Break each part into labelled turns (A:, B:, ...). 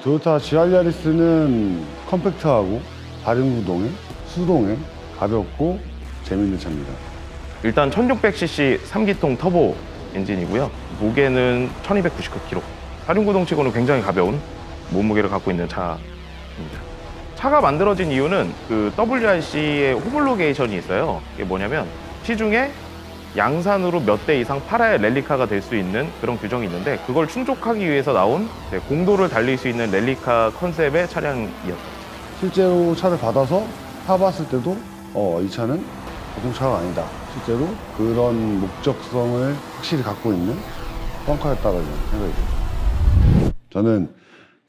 A: 토요타 GR 야리스는 컴팩트하고 다륜구동에 수동에 가볍고 재밌는 차입니다.
B: 일단 1600cc 3기통 터보 엔진이고요. 무게는 1299kg. 사륜구동치고는 굉장히 가벼운 몸무게를 갖고 있는 차입니다. 차가 만들어진 이유는 그 WRC의 호물로게이션이 있어요. 이게 뭐냐면 시중에 양산으로 몇 대 이상 팔아야 랠리카가 될 수 있는 그런 규정이 있는데 그걸 충족하기 위해서 나온 공도를 달릴 수 있는 랠리카 컨셉의 차량이었죠.
A: 실제로 차를 받아서 타봤을 때도 이 차는 보통 차가 아니다. 실제로 그런 목적성을 확실히 갖고 있는 펑카였다라는 생각이 듭니다. 저는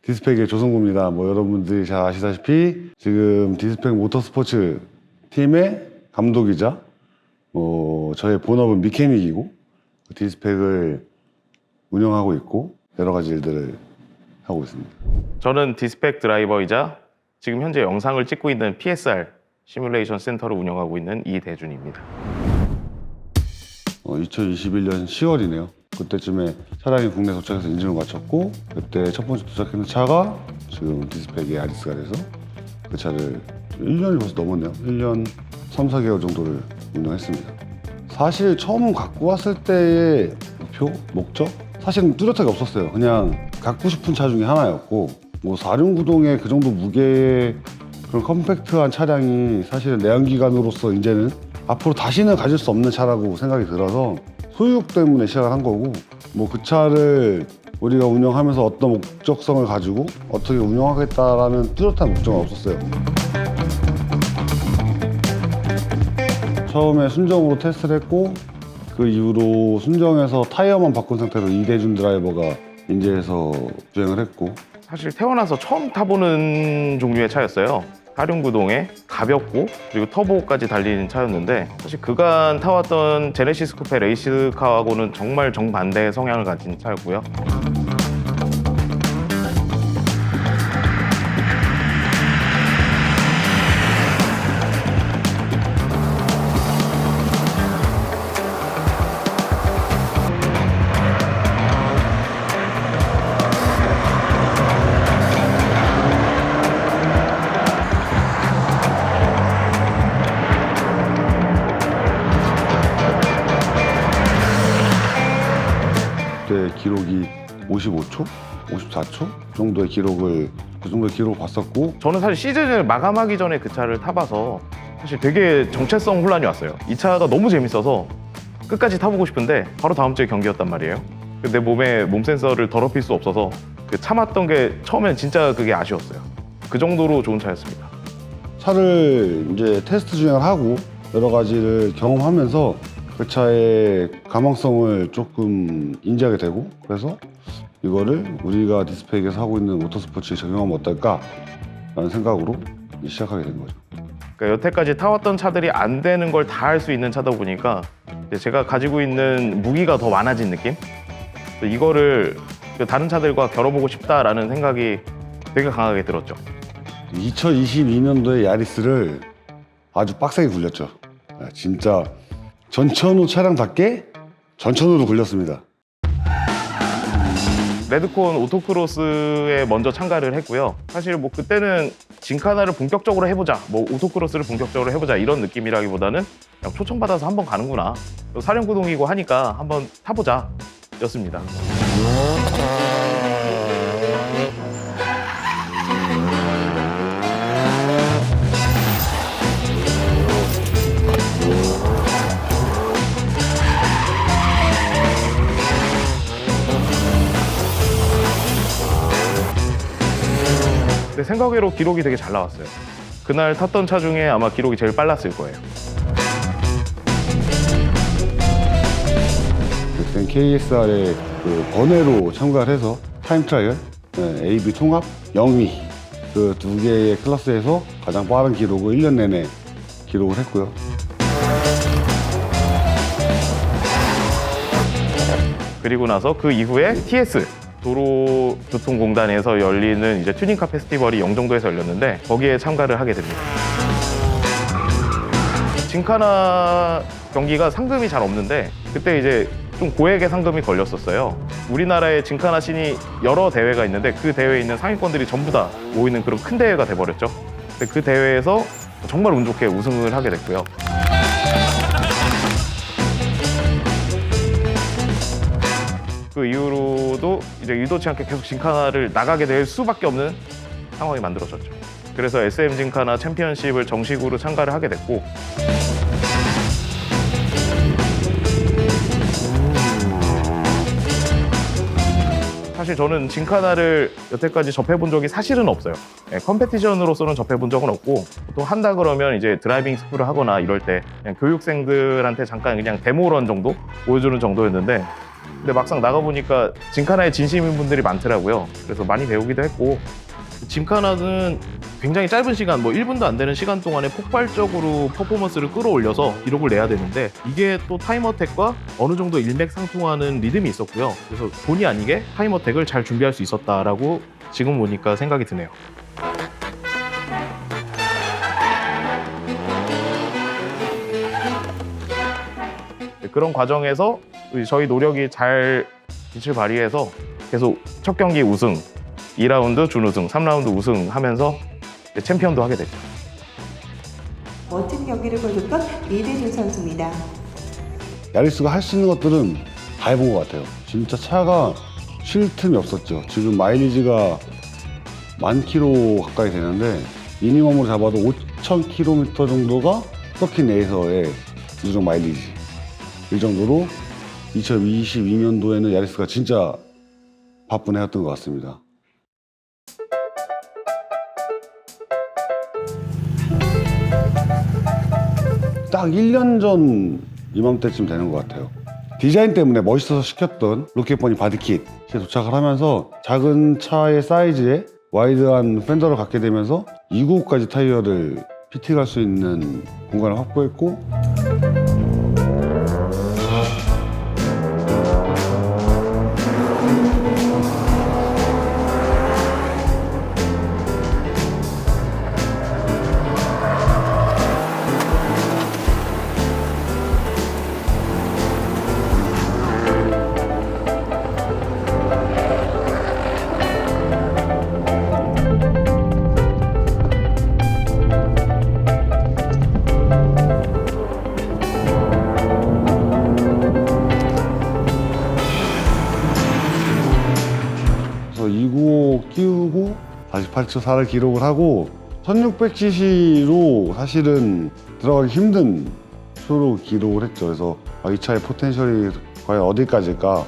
A: 디스펙의 조성구입니다. 뭐 여러분들이 잘 아시다시피 지금 디스펙 모터스포츠 팀의 감독이자 저의 본업은 미케닉이고 디스펙을 운영하고 있고 여러 가지 일들을 하고 있습니다.
B: 저는 디스펙 드라이버이자 지금 현재 영상을 찍고 있는 PSR 시뮬레이션 센터를 운영하고 있는 이대준입니다.
A: 2021년 10월이네요. 그때쯤에 차량이 국내 도착해서 인증을 마쳤고 그때 첫 번째 도착했는 차가 지금 디스펙의 아리스가 돼서 그 차를 1년이 벌써 넘었네요. 1년 3, 4개월 정도를 운영했습니다. 사실 처음 갖고 왔을 때의 목표, 목적? 사실은 뚜렷하게 없었어요. 그냥 갖고 싶은 차 중에 하나였고 뭐 4륜구동의 그 정도 무게의 그런 컴팩트한 차량이 사실은 내연기관으로서 이제는 앞으로 다시는 가질 수 없는 차라고 생각이 들어서 소유욕 때문에 시작을 한 거고 뭐 그 차를 우리가 운영하면서 어떤 목적성을 가지고 어떻게 운영하겠다라는 뚜렷한 목적은 없었어요. 처음에 순정으로 테스트를 했고 그 이후로 순정에서 타이어만 바꾼 상태로 이대준 드라이버가 인제해서 주행을 했고
B: 사실 태어나서 처음 타보는 종류의 차였어요. 사륜구동에 가볍고 그리고 터보까지 달리는 차였는데 사실 그간 타왔던 제네시스 쿠페 레이스카하고는 정말 정반대의 성향을 가진 차였고요.
A: 그때 기록이 55초? 54초 정도의 기록을 그 정도의 기록을 봤었고
B: 저는 사실 시즌을 마감하기 전에 그 차를 타봐서 사실 되게 정체성 혼란이 왔어요. 이 차가 너무 재밌어서 끝까지 타보고 싶은데 바로 다음 주에 경기였단 말이에요. 내 몸에 몸 센서를 더럽힐 수 없어서 그 참았던 게 처음엔 진짜 그게 아쉬웠어요. 그 정도로 좋은 차였습니다.
A: 차를 이제 테스트 주행을 하고 여러 가지를 경험하면서 그 차의 가망성을 조금 인지하게 되고 그래서 이거를 우리가 디스펙에서 하고 있는 모터스포츠에 적용하면 어떨까 라는 생각으로 시작하게 된 거죠.
B: 그러니까 여태까지 타왔던 차들이 안 되는 걸 다 할 수 있는 차다 보니까 이제 제가 가지고 있는 무기가 더 많아진 느낌? 이거를 다른 차들과 겨뤄보고 싶다라는 생각이 되게 강하게 들었죠.
A: 2022년도에 야리스를 아주 빡세게 굴렸죠. 진짜 전천후 차량답게 전천후로 굴렸습니다.
B: 레드콘 오토크로스에 먼저 참가를 했고요. 사실 뭐 그때는 진카나를 본격적으로 해보자, 뭐 오토크로스를 본격적으로 해보자 이런 느낌이라기보다는 그냥 초청받아서 한번 가는구나. 사륜구동이고 하니까 한번 타보자 였습니다. 근데 생각외로 기록이 되게 잘 나왔어요. 그날 탔던 차 중에 아마 기록이 제일 빨랐을 거예요.
A: 그땐 KSR의 그 번외로 참가를 해서 타임 트라이얼, AB 통합, 영위 그 두 개의 클래스에서 가장 빠른 기록을 1년 내내 기록을 했고요.
B: 그리고 나서 그 이후에 TS 도로교통공단에서 열리는 이제 튜닝카 페스티벌이 영종도에서 열렸는데 거기에 참가를 하게 됩니다. 진카나 경기가 상금이 잘 없는데 그때 이제 좀 고액의 상금이 걸렸었어요. 우리나라에 짐카나 씬이 여러 대회가 있는데 그 대회에 있는 상위권들이 전부 다 모이는 그런 큰 대회가 돼버렸죠. 근데 그 대회에서 정말 운 좋게 우승을 하게 됐고요. 그 이후로도 이제 의도치 않게 계속 짐카나를 나가게 될 수밖에 없는 상황이 만들어졌죠. 그래서 SM 짐카나 챔피언십을 정식으로 참가를 하게 됐고, 사실 저는 짐카나를 여태까지 접해본 적이 사실은 없어요. 컴페티션으로서는 접해본 적은 없고, 보통 한다 그러면 이제 드라이빙 스쿨을 하거나 이럴 때 그냥 교육생들한테 잠깐 그냥 데모런 정도 보여주는 정도였는데, 근데 막상 나가보니까 짐카나에 진심인 분들이 많더라고요. 그래서 많이 배우기도 했고, 짐카나는 굉장히 짧은 시간, 1분도 안 되는 시간 동안에 폭발적으로 퍼포먼스를 끌어올려서 기록을 내야 되는데, 이게 또 타임어택과 어느 정도 일맥상통하는 리듬이 있었고요. 그래서 본의 아니게 타임어택을 잘 준비할 수 있었다라고 지금 보니까 생각이 드네요. 그런 과정에서 저희 노력이 잘 빛을 발휘해서 계속 첫 경기 우승, 2라운드 준우승, 3라운드 우승하면서 챔피언도 하게 됐죠.
C: 멋진 경기를 보여줬던 이대준 선수입니다.
A: 야리스가 할 수 있는 것들은 다 해본 것 같아요. 진짜 차가 쉴 틈이 없었죠. 지금 마일리지가 10,000km 가까이 되는데 미니멈으로 잡아도 5,000km 정도가 서킷 내에서의 누적 마일리지. 이 정도로 2022년도에는 야리스가 진짜 바쁜 해였던 것 같습니다. 딱 1년 전 이맘때쯤 되는 것 같아요. 디자인 때문에 멋있어서 시켰던 로켓버니 바디킷이 도착을 하면서 작은 차의 사이즈에 와이드한 팬더를 갖게 되면서 295까지 타이어를 피팅할 수 있는 공간을 확보했고, 그래서 295 끼우고 48초 4를 기록을 하고 1600cc로 사실은 들어가기 힘든 표로 기록을 했죠. 그래서 이 차의 포텐셜이 과연 어디까지일까,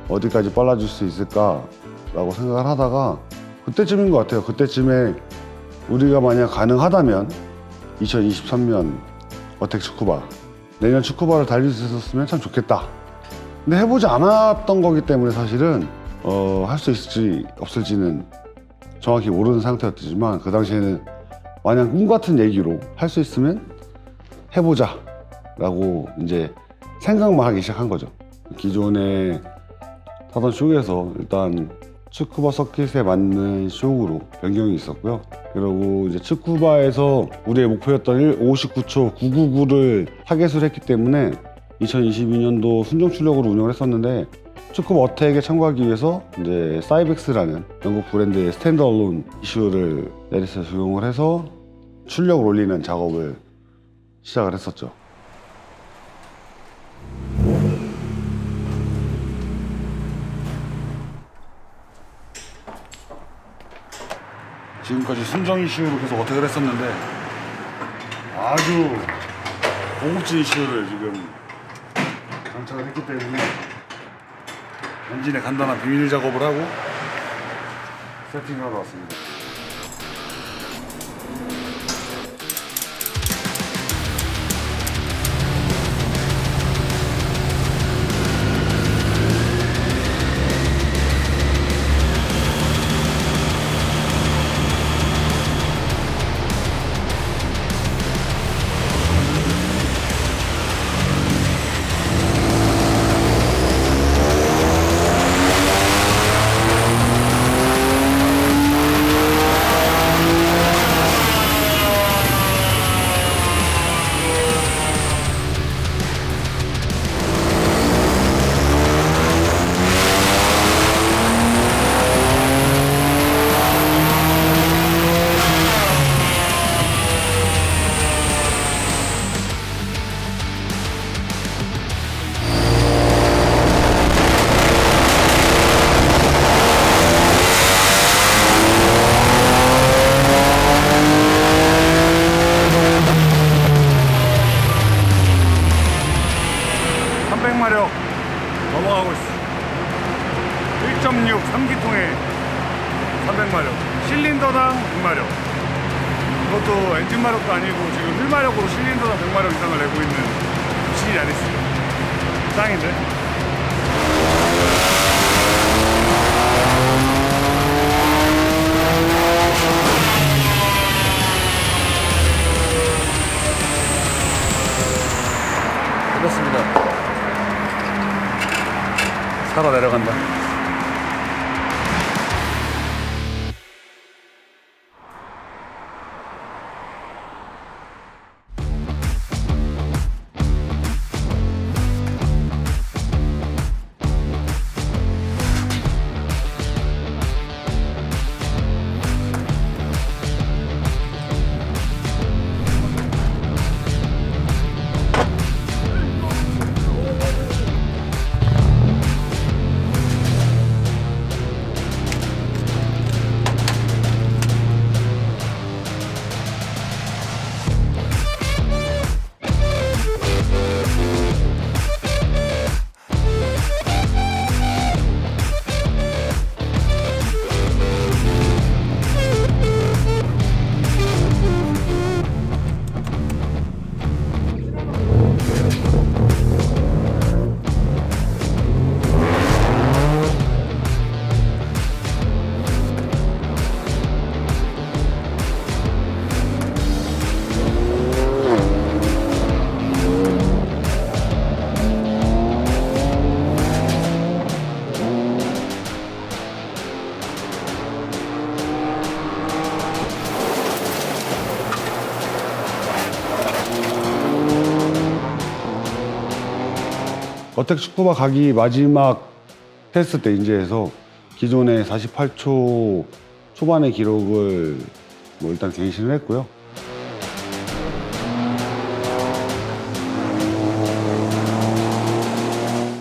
A: 어디까지 빨라질 수 있을까 라고 생각을 하다가 그때쯤인 것 같아요. 그때쯤에 우리가 만약 가능하다면 2023년 어택 축구바, 내년 축구바를 달릴 수 있었으면 참 좋겠다. 근데 해보지 않았던 거기 때문에 사실은 할 수 있을지 없을지는 정확히 모르는 상태였지만, 그 당시에는 마냥 꿈 같은 얘기로 할 수 있으면 해보자 라고 이제 생각만 하기 시작한 거죠. 기존에 타던 쇼에서 일단 츠쿠바 서킷에 맞는 쇼으로 변경이 있었고요. 그리고 이제 츠쿠바에서 우리의 목표였던 59초 999를 타겟을 했기 때문에 2022년도 순정 출력으로 운영을 했었는데, 츠쿠바 어택에 참가하기 위해서 이제 사이벡스라는 영국 브랜드의 스탠드얼론 이슈를 내리서 적용을 해서 출력을 올리는 작업을 시작을 했었죠. 지금까지 순정 이슈로 계속 어택을 했었는데 아주 고급진 이슈를 지금 장착을 했기 때문에 엔진에 간단한 비밀 작업을 하고 세팅을 하러 왔습니다.
D: 300마력 넘어가고 있어. 1.6 3기통에 300마력, 실린더당 100마력. 그것도 엔진 마력도 아니고 지금 휠마력으로 실린더당 100마력 이상을 내고 있는 미친 야리스. 짱인데?
A: 끝났습니다. 사러 내려간다. 어택 축구바 가기 마지막 테스트 때 인제해서 기존의 48초 초반의 기록을 뭐 일단 갱신을 했고요.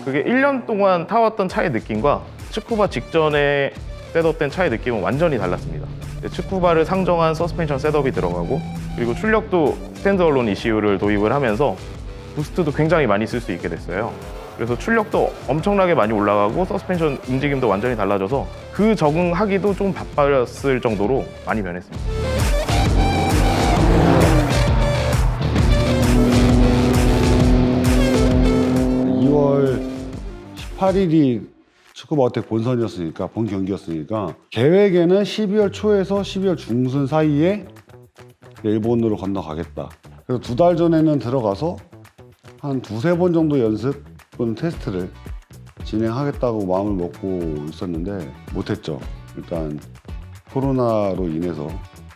B: 그게 1년 동안 타왔던 차의 느낌과 츠쿠바 직전에 셋업된 차의 느낌은 완전히 달랐습니다. 츠쿠바를 상정한 서스펜션 셋업이 들어가고 그리고 출력도 스탠드얼론 ECU를 도입을 하면서 부스트도 굉장히 많이 쓸 수 있게 됐어요. 그래서 출력도 엄청나게 많이 올라가고 서스펜션 움직임도 완전히 달라져서 그 적응하기도 좀 바빴을 정도로 많이 변했습니다.
A: (2월 18일이) 축구바 어택 본선이었으니까 본 경기였으니까 계획에는 12월 초에서 12월 중순 사이에 일본으로 건너가겠다. 그래서 2달 전에는 들어가서 한 2-3번 정도 연습 또는 테스트를 진행하겠다고 마음을 먹고 있었는데 못했죠. 일단 코로나로 인해서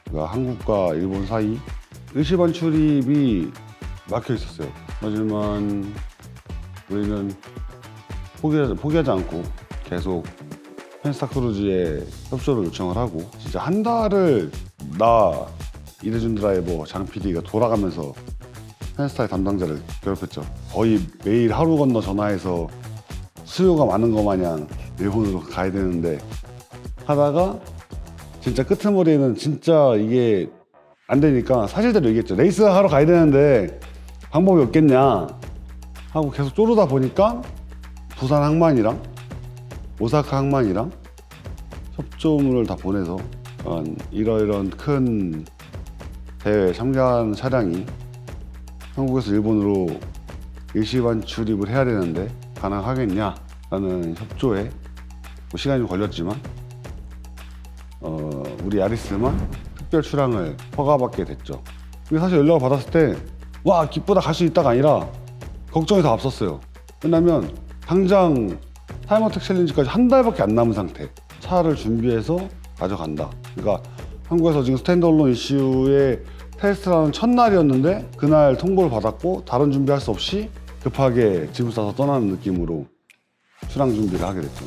A: 그러니까 한국과 일본 사이 일시반 출입이 막혀 있었어요. 하지만 우리는 포기하지 않고 계속 펜스타크루즈에 협조를 요청을 하고 진짜 한 달을 나 이대준 드라이버 장 PD가 돌아가면서 펜스타의 담당자를 괴롭혔죠. 거의 매일 하루 건너 전화해서 수요가 많은 것 마냥 일본으로 가야 되는데 하다가 진짜 끄트머리에는 진짜 이게 안 되니까 사실대로 얘기했죠. 레이스 하러 가야 되는데 방법이 없겠냐 하고 계속 쪼르다 보니까 부산 항만이랑 오사카 항만이랑 협조문을 다 보내서 이러이런 큰 대회에 참가하는 차량이 한국에서 일본으로 일시반 출입을 해야 되는데 가능하겠냐라는 협조에 뭐 시간이 좀 걸렸지만 우리 야리스만 특별 출항을 허가받게 됐죠. 근데 사실 연락을 받았을 때 와 기쁘다 갈 수 있다가 아니라 걱정이 더 앞섰어요. 왜냐면 당장 타임어택 챌린지까지 한 달밖에 안 남은 상태. 차를 준비해서 가져간다. 그러니까 한국에서 지금 스탠드얼론 이슈의 테스트라는 첫날이었는데 그날 통보를 받았고 다른 준비할 수 없이 급하게 짐을 싸서 떠나는 느낌으로 출항 준비를 하게 됐죠.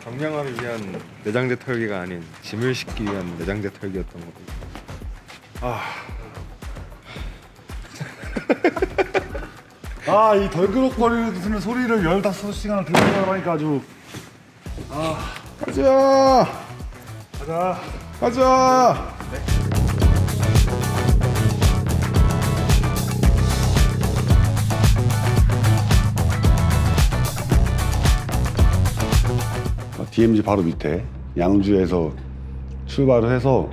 E: 경량화를 위한 내장재 털기가 아닌 짐을 싣기 위한 내장재 털기였던 거고.
D: 아, 이 덜그럭거리는 소리를 15시간을 들고 가라니까 아주.
E: 가자.
D: 가자.
E: 가자.
A: DMZ 바로 밑에 양주에서 출발을 해서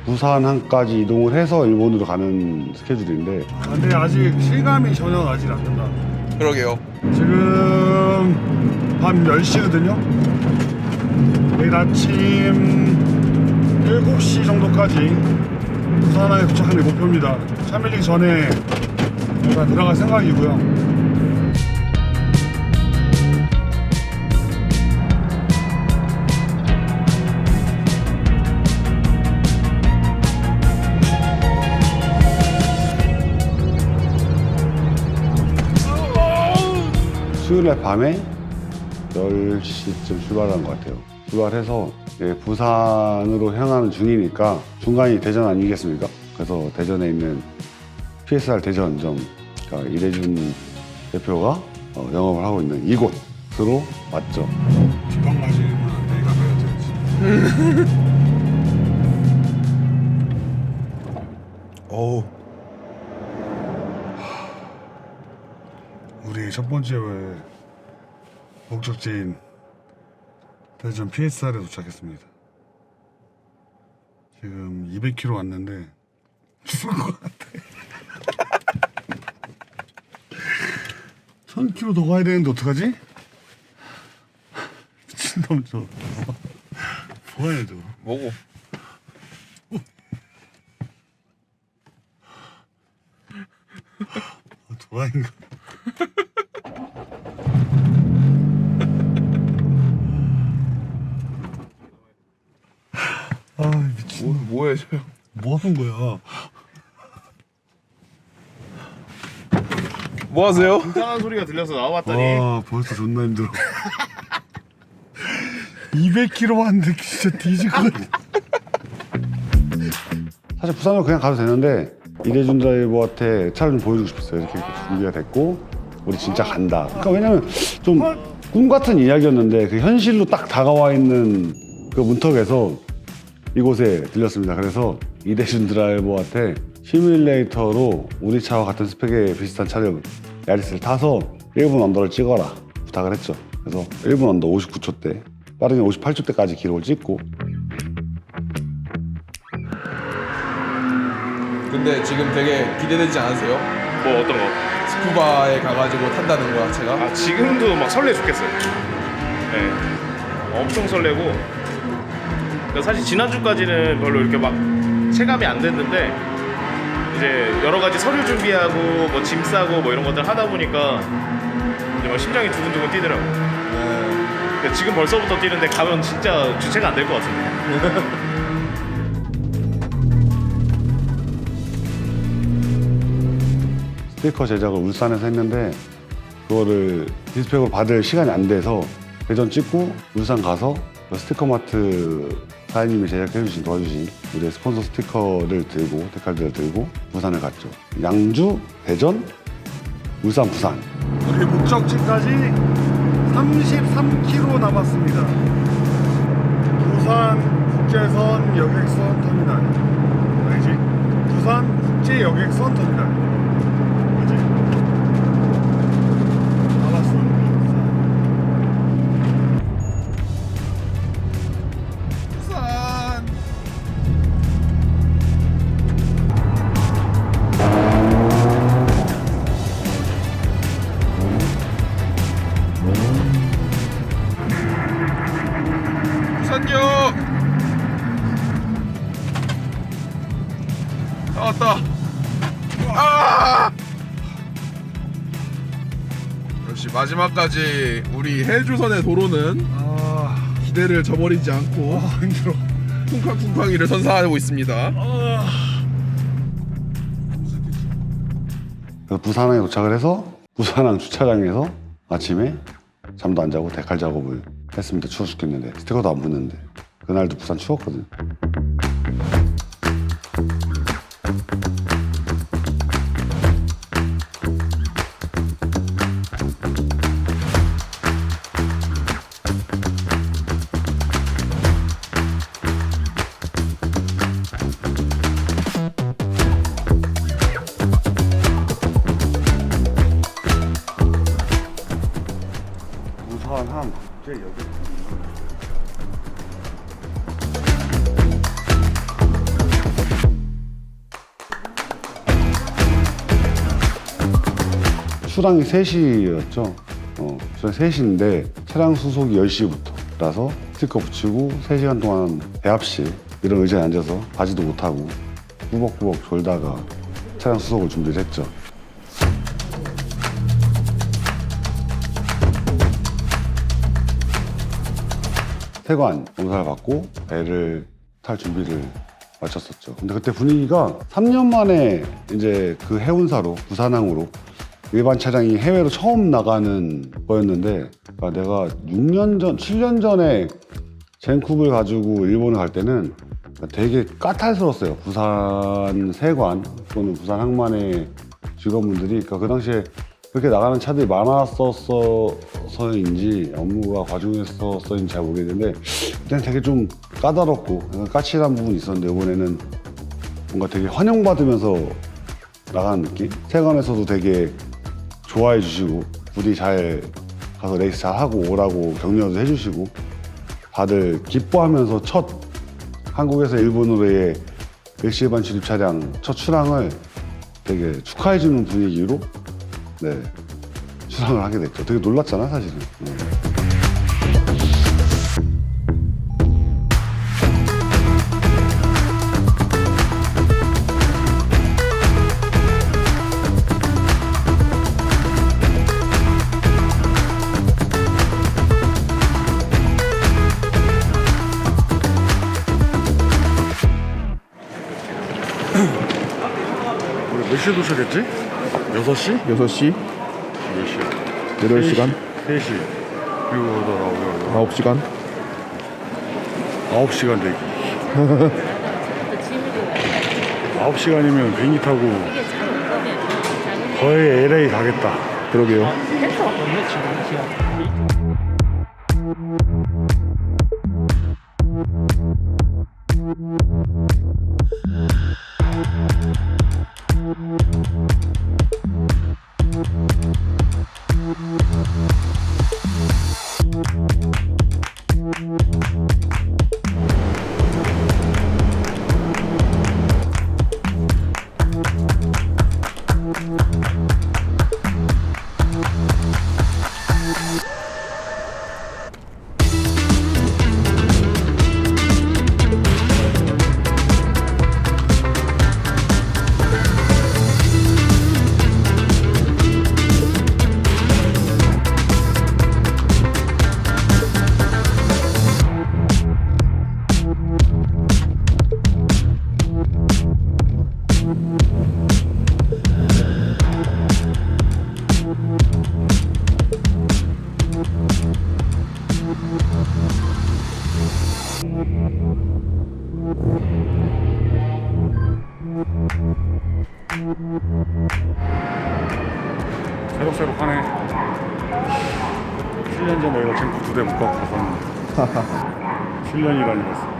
A: 부산항까지 이동을 해서 일본으로 가는 스케줄인데
D: 근데 아직 실감이 전혀 나질 않는다.
F: 그러게요.
D: 지금 밤 10시거든요. 내일 아침 7시 정도까지 부산항에 도착하는 게 목표입니다. 차 밀리기 전에 일단 들어갈 생각이고요.
A: 수요일날 밤에 10시쯤 출발한 것 같아요. 출발해서 부산으로 향하는 중이니까 중간이 대전 아니겠습니까? 그래서 대전에 있는 PSR 대전점, 그러니까 이대준 대표가 영업을 하고 있는 이곳으로 왔죠.
D: 뒷방 맞으면 내가 배워줘야지.
F: 어우,
D: 우리 첫 번째 목적지인 대전 PSR에 도착했습니다. 지금 200km 왔는데 죽을 것 같아. 1000km 더 가야 되는데 어떡하지? 미친놈 저. 뭐야 저.
F: 뭐고?
D: 도라인가? 아 미친.
F: 뭐해, 저 형?
D: 뭐 하는 거야?
F: 뭐 하세요?
B: 이상한 소리가 들려서 나와봤더니
D: 와 벌써 존나 힘들어. 200km 왔는데 진짜 뒤질 것 같아.
A: 사실 부산으로 그냥 가도 되는데 이대준 드라이버한테 차를 좀 보여주고 싶었어요. 이렇게 준비가 됐고 우리 진짜 간다. 그러니까 왜냐면 좀 꿈 같은 이야기였는데 그 현실로 딱 다가와 있는 그 문턱에서 이곳에 들렸습니다. 그래서 이대준 드라이버한테 시뮬레이터로 우리 차와 같은 스펙에 비슷한 차를 야리스를 타서 1분 언더를 찍어라 부탁을 했죠. 그래서 1분 언더 59초대, 빠르게 58초대까지 기록을 찍고.
F: 근데 지금 되게 기대되지 않으세요?
B: 뭐 어떤 거?
F: 스쿠바에 가가지고 탄다는 거 자체가?
B: 아 지금도 막 설레 죽겠어요. 네, 엄청 설레고. 그러니까 사실 지난주까지는 별로 이렇게 막 체감이 안 됐는데 이제 여러 가지 서류 준비하고 뭐 짐 싸고 뭐 이런 것들 하다 보니까 이제 막 심장이 두근두근 뛰더라고. 그러니까 지금 벌써부터 뛰는데 가면 진짜 주체가 안 될 것 같은데.
A: 스티커 제작을 울산에서 했는데 그거를 디스펙으로 받을 시간이 안 돼서 대전 찍고 울산 가서 그 스티커마트 사장님이 제작해주신 도와주신 우리의 스폰서 스티커를 들고 데칼들을 들고 부산을 갔죠. 양주, 대전, 울산, 부산.
D: 우리 목적지까지 33km 남았습니다. 부산 국제선 여객선 터미널. 아니지? 부산 국제 여객선 터미널. 그지? 남았어.
F: 부산. 부산역. 나왔다. 아! 역시 마지막까지 우리 해주선의 도로는 기대를 저버리지 않고
D: 힘들어.
F: 쿵쾅쿵쾅이를 선사하고 있습니다.
A: 그래서 부산항에 도착을 해서 부산항 주차장에서 아침에 잠도 안 자고 데칼 작업을 했습니다. 추워 죽겠는데 스티커도 안 붙는데 그날도 부산 추웠거든. 출항이 3시였죠. 출항 3시인데 차량 수속이 10시부터라서 스티커 붙이고 3시간 동안 대합실 이런 의자에 앉아서 가지도 못하고 꾸벅꾸벅 졸다가 차량 수속을 준비를 했죠. 세관 검사를 받고 배를 탈 준비를 마쳤었죠. 근데 그때 분위기가 3년 만에 이제 그 해운사로 부산항으로 일반 차량이 해외로 처음 나가는 거였는데, 그러니까 내가 6년 전, 7년 전에 젠쿱을 가지고 일본을 갈 때는 되게 까탈스러웠어요. 부산 세관 또는 부산 항만의 직원분들이, 그러니까 그 당시에 그렇게 나가는 차들이 많았어서인지 업무가 과중했어서인지 잘 모르겠는데, 그때는 되게 좀 까다롭고 까칠한 부분이 있었는데, 이번에는 뭔가 되게 환영받으면서 나가는 느낌? 세관에서도 되게 좋아해 주시고, 부디 잘 가서 레이스 잘 하고 오라고 격려도 해주시고, 다들 기뻐하면서 첫 한국에서 일본으로의 일시일반 출입 차량 첫 출항을 되게 축하해주는 분위기로 출항을 하게 됐죠. 되게 놀랐잖아, 사실은.
D: 우리 몇 시에 도착했지? 6시?
F: 6시,
D: 몇 시야?
F: 8시간,
D: 3시. 그리고 돌아오고
F: 9시간.
D: 9시간 대기. 9시간이면 비행기 타고 거의 LA 가겠다.
F: 그러게요.
D: 새록새록하네. 7년 전에 내가 젠쿠 2대 못 갖고 갔었는데 7년이라니 벌써.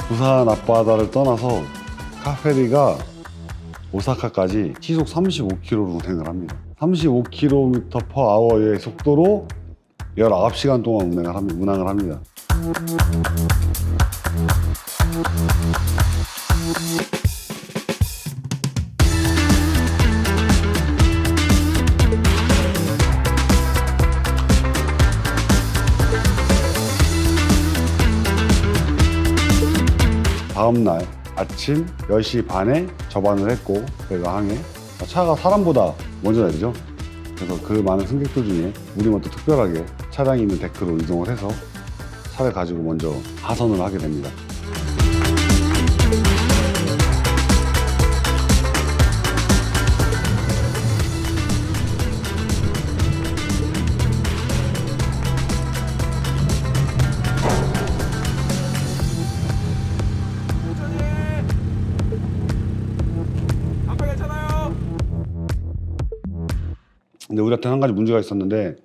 A: 부산 앞바다를 떠나서 카페리가 오사카까지 시속 35km로 운행을 합니다. 35km/h의 속도로 19시간 동안 운항을 합니다. 다음날 아침 10시 반에 접안을 했고, 배가 항해 차가 사람보다 먼저 내리죠. 그래서 그 많은 승객들 중에 우리만 또 특별하게 차량이 있는 데크로 이동을 해서 차를 가지고 먼저 하선을 하게 됩니다. 근데 우리한테 한 가지 문제가 있었는데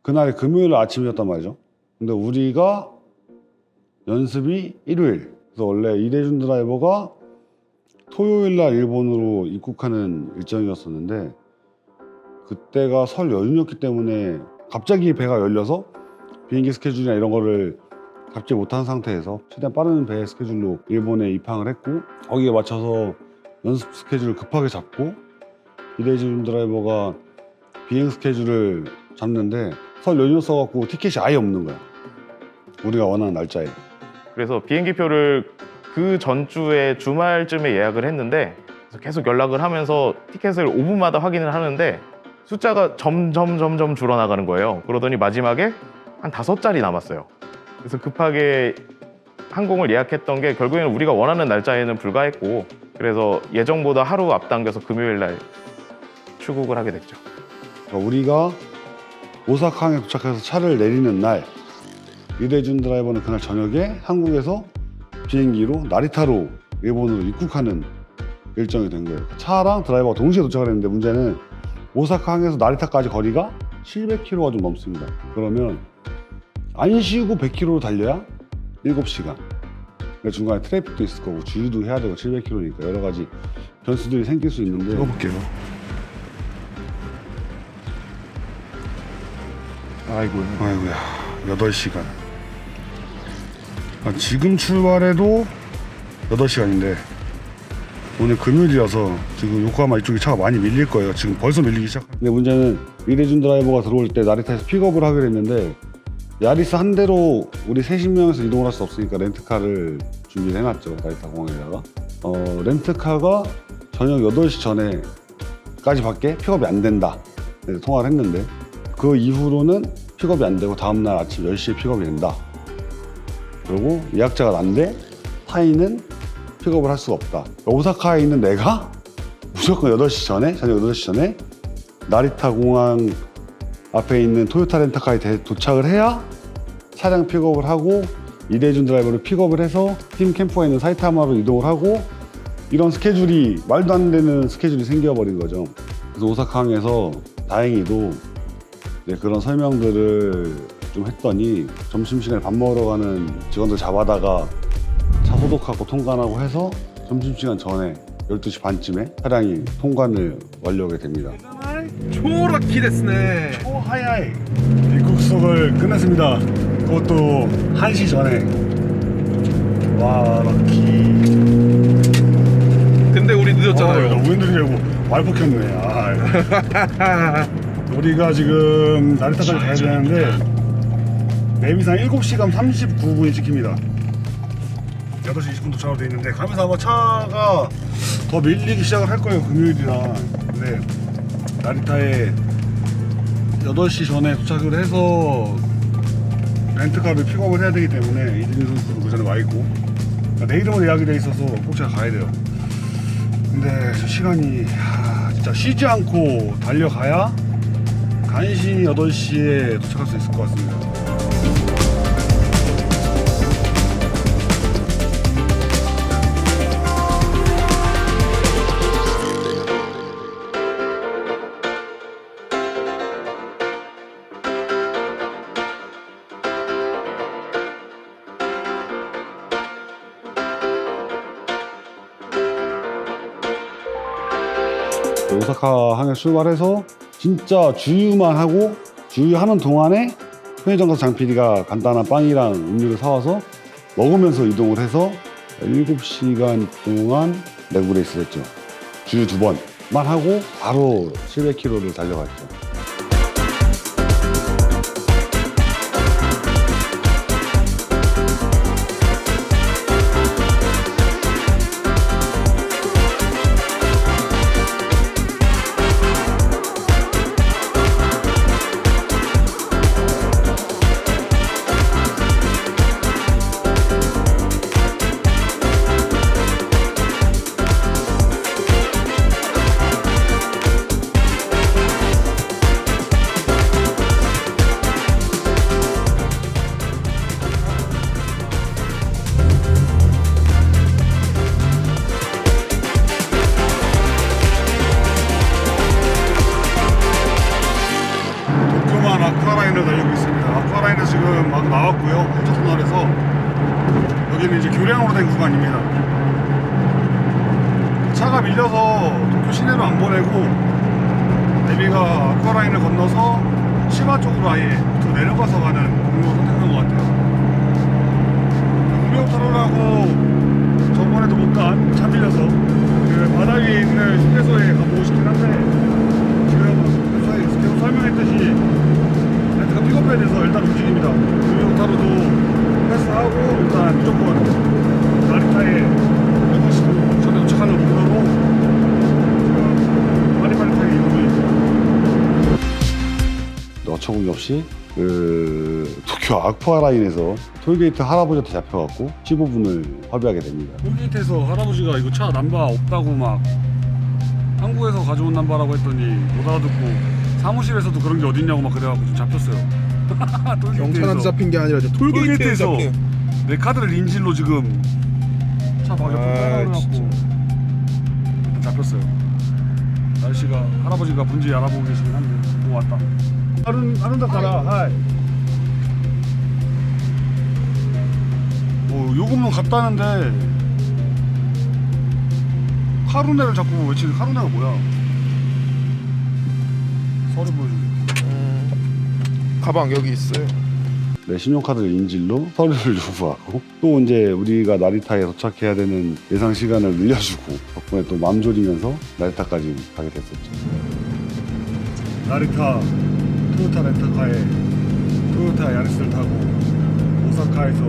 A: 그날이 금요일 아침이었단 말이죠. 근데 우리가 연습이 일요일. 그래서 원래 이대준 드라이버가 토요일 날 일본으로 입국하는 일정이었었는데 그때가 설 연휴였기 때문에 갑자기 배가 열려서 비행기 스케줄이나 이런 거를 잡지 못한 상태에서 최대한 빠른 배 스케줄로 일본에 입항을 했고 거기에 맞춰서 연습 스케줄을 급하게 잡고 이대준 드라이버가 비행 스케줄을 잡는데 설 연휴였어갖고 티켓이 아예 없는 거야. 우리가 원하는 날짜에.
B: 그래서 비행기표를 그 전주에 주말쯤에 예약을 했는데 그래서 계속 연락을 하면서 티켓을 5분마다 확인을 하는데 숫자가 점점 줄어나가는 거예요. 그러더니 마지막에 한 5자리 남았어요. 그래서 급하게 항공을 예약했던 게 결국에는 우리가 원하는 날짜에는 불과했고 그래서 예정보다 하루 앞당겨서 금요일 날 출국을 하게 됐죠.
A: 그러니까 우리가 오사카항에 도착해서 차를 내리는 날 이대준 드라이버는 그날 저녁에 한국에서 비행기로 나리타로 일본으로 입국하는 일정이 된 거예요. 차랑 드라이버가 동시에 도착을 했는데 문제는 오사카항에서 나리타까지 거리가 700km가 좀 넘습니다. 그러면 안 쉬고 100km로 달려야 7시간. 그러니까 중간에 트래픽도 있을 거고 주유도 해야 되고 700km니까 여러 가지 변수들이 생길 수 있는데
D: 읽어볼게요. 아이고야 8시간. 지금 출발해도 8시간인데 오늘 금요일이라서 지금 요코하마 이쪽에 차가 많이 밀릴 거예요. 지금 벌써 밀리기 시작합니다. 근데 문제는 이대준 드라이버가 들어올 때 나리타에서 픽업을 하기로 했는데 야리스 한 대로 우리 30명에서 이동을 할 수 없으니까 렌트카를 준비를 해놨죠. 나리타 공항에다가 렌트카가 저녁 8시 전에까지 밖에 픽업이 안 된다. 그래서 통화를 했는데 그 이후로는 픽업이 안 되고 다음날 아침 10시에 픽업이 된다. 그리고 예약자가 난데 타이는 픽업을 할 수가 없다. 오사카에 있는 내가 무조건 8시 전에, 저녁 8시 전에 나리타 공항 앞에 있는 토요타 렌터카에 도착을 해야 차량 픽업을 하고 이대준 드라이버를 픽업을 해서 팀 캠프가 있는 사이타마로 이동을 하고 이런 스케줄이 말도 안 되는 스케줄이 생겨버린 거죠. 그래서 오사카항에서 다행히도 그런 설명들을 좀 했더니 점심시간에 밥 먹으러 가는 직원들 잡아다가 차 소독하고 통관하고 해서 점심시간 전에 12시 반쯤에 차량이 통관을 완료하게 됩니다.
F: 초라키 데스네.
A: 초하야이 입국석을 끝냈습니다. 그것도 1시 전에. 와 럭키.
F: 근데 우리 늦었잖아요.
A: 웬일이냐고 말 벗겼네. 아. 우리가 지금 나리타까지 가야 되는데 내비상 7시간 39분이 찍힙니다. 8시 20분 도착으로 돼 있는데 가면서 아마 차가 더 밀리기 시작을 할 거예요. 금요일이라. 근데 나리타에 8시 전에 도착을 해서 렌트카를 픽업을 해야 되기 때문에 이진희 선수도 그 전에 와 있고 그러니까 내일은 예약이 돼 있어서 꼭 제가 가야 돼요. 근데 시간이 진짜 쉬지 않고 달려가야 간신히 8시에 도착할 수 있을 것 같습니다. 오사카 항에 출발해서 진짜 주유만 하고 주유하는 동안에 편의점 가서 장PD가 간단한 빵이랑 음료를 사와서 먹으면서 이동을 해서 7시간 동안 레그레이스를 했죠. 주유 2번만 하고 바로 700km를 달려갔죠.
D: 교량으로 된 구간입니다. 차가 밀려서 도쿄 시내로 안 보내고 데뷔가 아쿠아라인을 건너서 시마 쪽으로 아예 더 내려가서 가는 공路선택한 것 같아요. 우명타로라고 저번에도 못 간 차 밀려서 그 바다 위에 있는 휴게소에 가보고 싶긴 한데 지금 계속 설명했듯이 렌트가 픽업해야 돼서 일단 움직입니다. 우명타로도 패스하고 일단 무조건 나리타에 8시 전에 도착하는 목표로 지금 빨리빨리 이동을
A: 어처구니 없이 그 도쿄 아쿠아라인에서 톨게이트 할아버지한테 잡혀갖고 15분을 허비하게 됩니다.
D: 톨게이트에서 할아버지가 이거 차 남바 없다고 막 한국에서 가져온 남바라고 했더니 못 알아듣고 사무실에서도 그런 게 어딨냐고 막 그래갖고 좀 잡혔어요.
F: 경찰한테 잡힌 게 아니라 지금 톨게이트에서 잡힌.
D: 내 카드를 인질로 지금 차 방에 빼가려갖고 잡혔어요. 날씨가 할아버지가 분지 알아보고 계시긴 한데 뭐 왔다. 아른다 가라. 하이. 뭐 요금은 같다는데 카루네를 자꾸 외치는 카루네가 뭐야? 서류 보여주고.
F: 가방 여기 있어요.
A: 네, 신용카드를 인질로 서류를 요구하고 또 이제 우리가 나리타에 도착해야 되는 예상 시간을 늘려주고 덕분에 또 마음 졸이면서 나리타까지 가게 됐었죠.
D: 나리타 토요타 렌터카에 토요타 야리스를 타고 오사카에서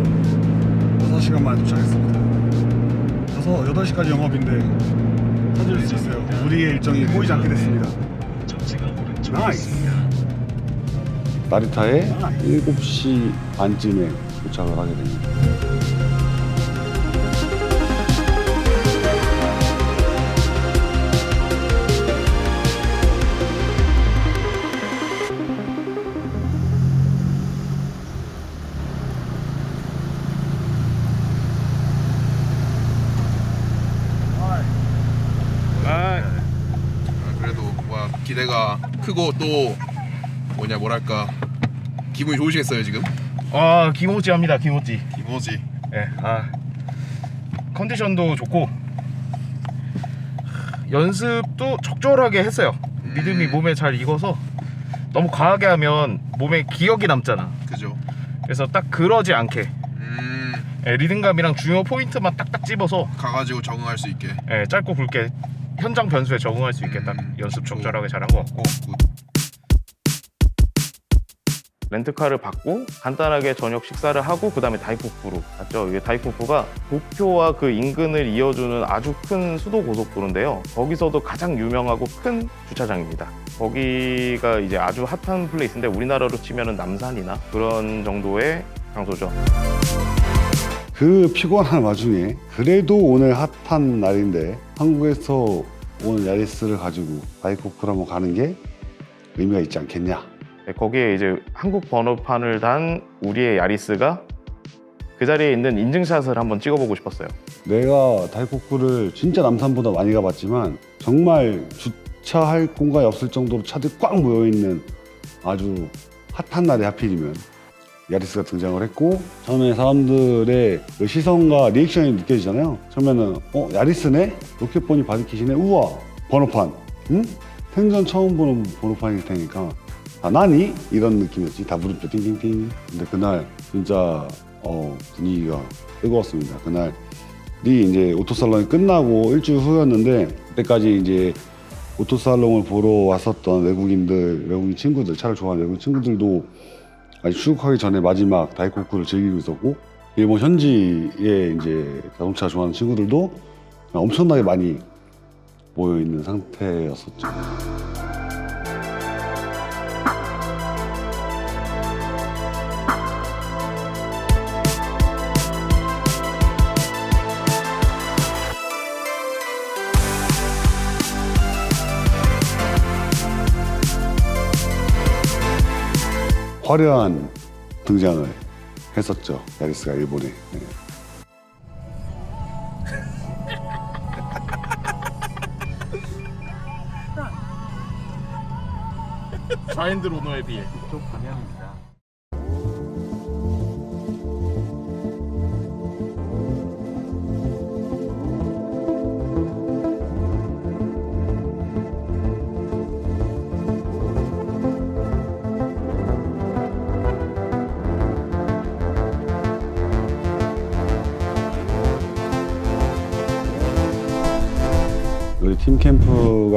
D: 6시간 만에 도착했습니다. 가서 8시까지 영업인데 찾을 수 있어요. 우리의 일정이 꼬이지 않게 됐습니다. 나이스.
A: 나리타에 7시 반쯤에 도착을 하게 됩니다.
F: 그래도 와 기대가 크고 또 뭐랄까 기분이 좋으시겠어요 지금?
B: 아 기모찌합니다. 기모찌.
F: 기모지.
B: 네, 컨디션도 좋고 연습도 적절하게 했어요. 리듬이 몸에 잘 익어서 너무 과하게 하면 몸에 기억이 남잖아.
F: 그죠.
B: 그래서 딱 그러지 않게 리듬감이랑 중요 포인트만 딱딱 집어서
F: 가가지고 적응할 수 있게.
B: 짧고 굵게 현장 변수에 적응할 수 있게 딱 연습 적절하게 잘한 것 같고 렌트카를 받고 간단하게 저녁 식사를 하고 그 다음에 다이코쿠로 갔죠. 이게 다이코쿠가 도쿄와 그 인근을 이어주는 아주 큰 수도 고속도로인데요. 거기서도 가장 유명하고 큰 주차장입니다. 거기가 이제 아주 핫한 플레이스인데 우리나라로 치면은 남산이나 그런 정도의 장소죠.
A: 그 피곤한 와중에 그래도 오늘 핫한 날인데 한국에서 온 야리스를 가지고 다이코쿠를 한번 가는 게 의미가 있지 않겠냐.
B: 거기에 이제 한국 번호판을 단 우리의 야리스가 그 자리에 있는 인증샷을 한번 찍어보고 싶었어요.
A: 내가 다이코쿠를 진짜 남산보다 많이 가봤지만 정말 주차할 공간이 없을 정도로 차들이 꽉 모여있는 아주 핫한 날에 하필이면 야리스가 등장을 했고 처음에 사람들의 그 시선과 리액션이 느껴지잖아요. 처음에는 야리스네? 로켓보니 바디킷이네? 우와 번호판 응? 생전 처음 보는 번호판일 테니까 나니? 이런 느낌이었지. 다 물음표 띵띵띵. 근데 그날 진짜 분위기가 뜨거웠습니다. 그날이 이제 오토살롱이 끝나고 일주일 후였는데 그때까지 이제 오토살롱을 보러 왔었던 외국인 친구들, 차를 좋아하는 외국인 친구들도 아직 출국하기 전에 마지막 다이코쿠를 즐기고 있었고 일본 현지에 이제 자동차 좋아하는 친구들도 엄청나게 많이 모여 있는 상태였었죠. 화려한 등장을 했었죠. 야리스가 일본에. 네.
B: 좌핸드 로너에 비해
G: 이쪽 방향입니다.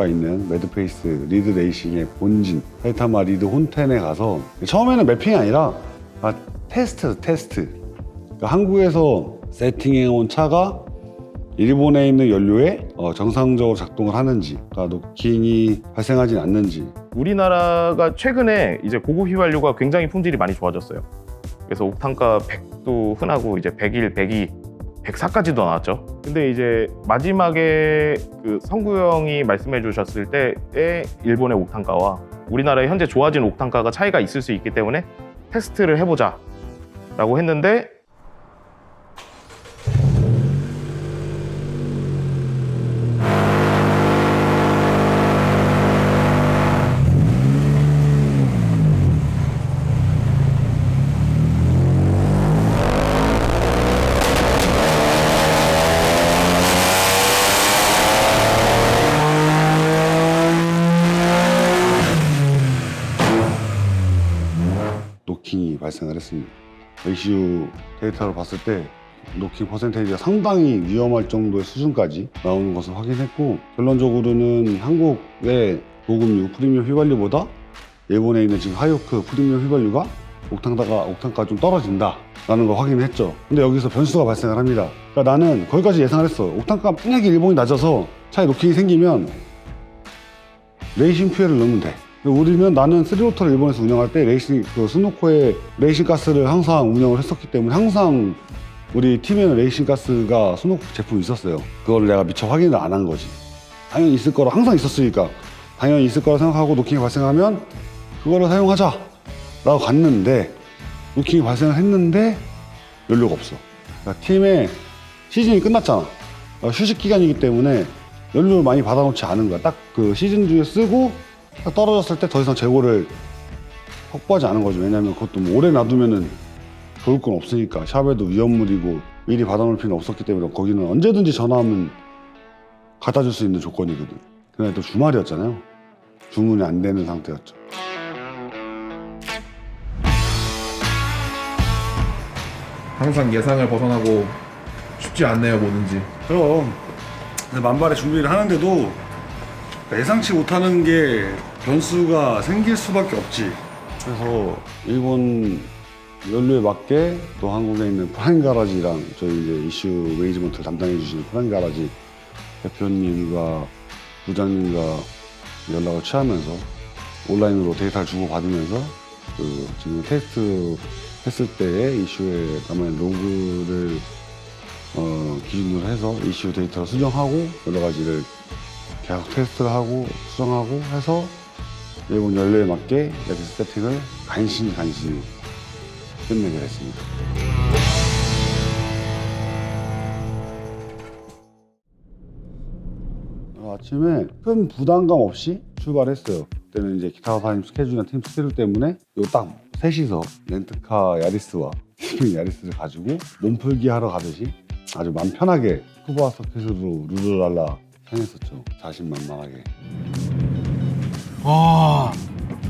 A: 있는 매드페이스 리드 레이싱의 본진 사이타마 리드 혼텐에 가서 처음에는 매핑이 아니라 테스트. 그러니까 한국에서 세팅해온 차가 일본에 있는 연료에 정상적으로 작동을 하는지, 그러니까 노킹이 발생하진 않는지.
B: 우리나라가 최근에 이제 고급 휘발유가 굉장히 품질이 많이 좋아졌어요. 그래서 옥탄가 100도 흔하고 이제 101, 102, 104까지도 나왔죠. 근데 이제 마지막에 그 성구 형이 말씀해 주셨을 때의 일본의 옥탄가와 우리나라의 현재 좋아진 옥탄가가 차이가 있을 수 있기 때문에 테스트를 해보자 라고 했는데
A: 노킹이 발생을 했습니다. ACU 데이터를 봤을 때 노킹 퍼센테이지가 상당히 위험할 정도의 수준까지 나오는 것을 확인했고, 결론적으로는 한국의 고급유 프리미엄 휘발유보다 일본에 있는 지금 하이오크 프리미엄 휘발유가 옥탄가가 좀 떨어진다라는 걸 확인했죠. 근데 여기서 변수가 발생을 합니다. 그러니까 나는 거기까지 예상을 했어. 옥탄가가 만약에 일본이 낮아서 차에 노킹이 생기면 레이싱 퓨엘을 넣으면 돼. 우리는 나는 3로터를 일본에서 운영할 때 레이싱 스노코의 레이싱 가스를 항상 운영을 했었기 때문에 항상 우리 팀에는 레이싱 가스가 스노코 제품이 있었어요. 그걸 내가 미처 확인을 안 한 거지. 당연히 있을 거라, 항상 있었으니까 당연히 있을 거라 생각하고 노킹이 발생하면 그거를 사용하자 라고 갔는데, 노킹이 발생을 했는데 연료가 없어. 그러니까 팀의 시즌이 끝났잖아. 휴식 기간이기 때문에 연료를 많이 받아놓지 않은 거야. 딱 그 시즌 중에 쓰고 딱 떨어졌을 때 더 이상 재고를 확보하지 않은 거죠. 왜냐면 그것도 뭐 오래 놔두면은 좋을 건 없으니까. 샵에도 위험물이고 미리 받아놓을 필요는 없었기 때문에 거기는 언제든지 전화하면 갖다 줄 수 있는 조건이거든. 그날 또 주말이었잖아요. 주문이 안 되는 상태였죠.
F: 항상 예상을 벗어나고 쉽지 않네요, 뭐든지.
D: 그럼 만발의 준비를 하는데도 예상치 못하는 게 변수가 생길 수밖에 없지.
A: 그래서 일본 연료에 맞게 또 한국에 있는 프라임 가라지랑 저희 이제 이슈 매니지먼트를 담당해 주시는 프라임 가라지 대표님과 부장님과 연락을 취하면서 온라인으로 데이터를 주고받으면서 그 지금 테스트 했을 때의 이슈에 남아있는 로그를 기준으로 해서 이슈 데이터를 수정하고 여러 가지를 계속 테스트를 하고 수정하고 해서 일본 연료에 맞게 이렇게 세팅을 간신히 끝내게 됐습니다. 아침에 큰 부담감 없이 출발했어요. 그때는 이제 기타사님 스케줄이나 팀 스케줄 때문에 요 딱 셋이서 렌트카 야리스와 팀 야리스를 가지고 몸풀기 하러 가듯이 아주 맘 편하게 쿠바 서킷으로 룰루랄라 향했었죠. 자신만만하게.
F: 와,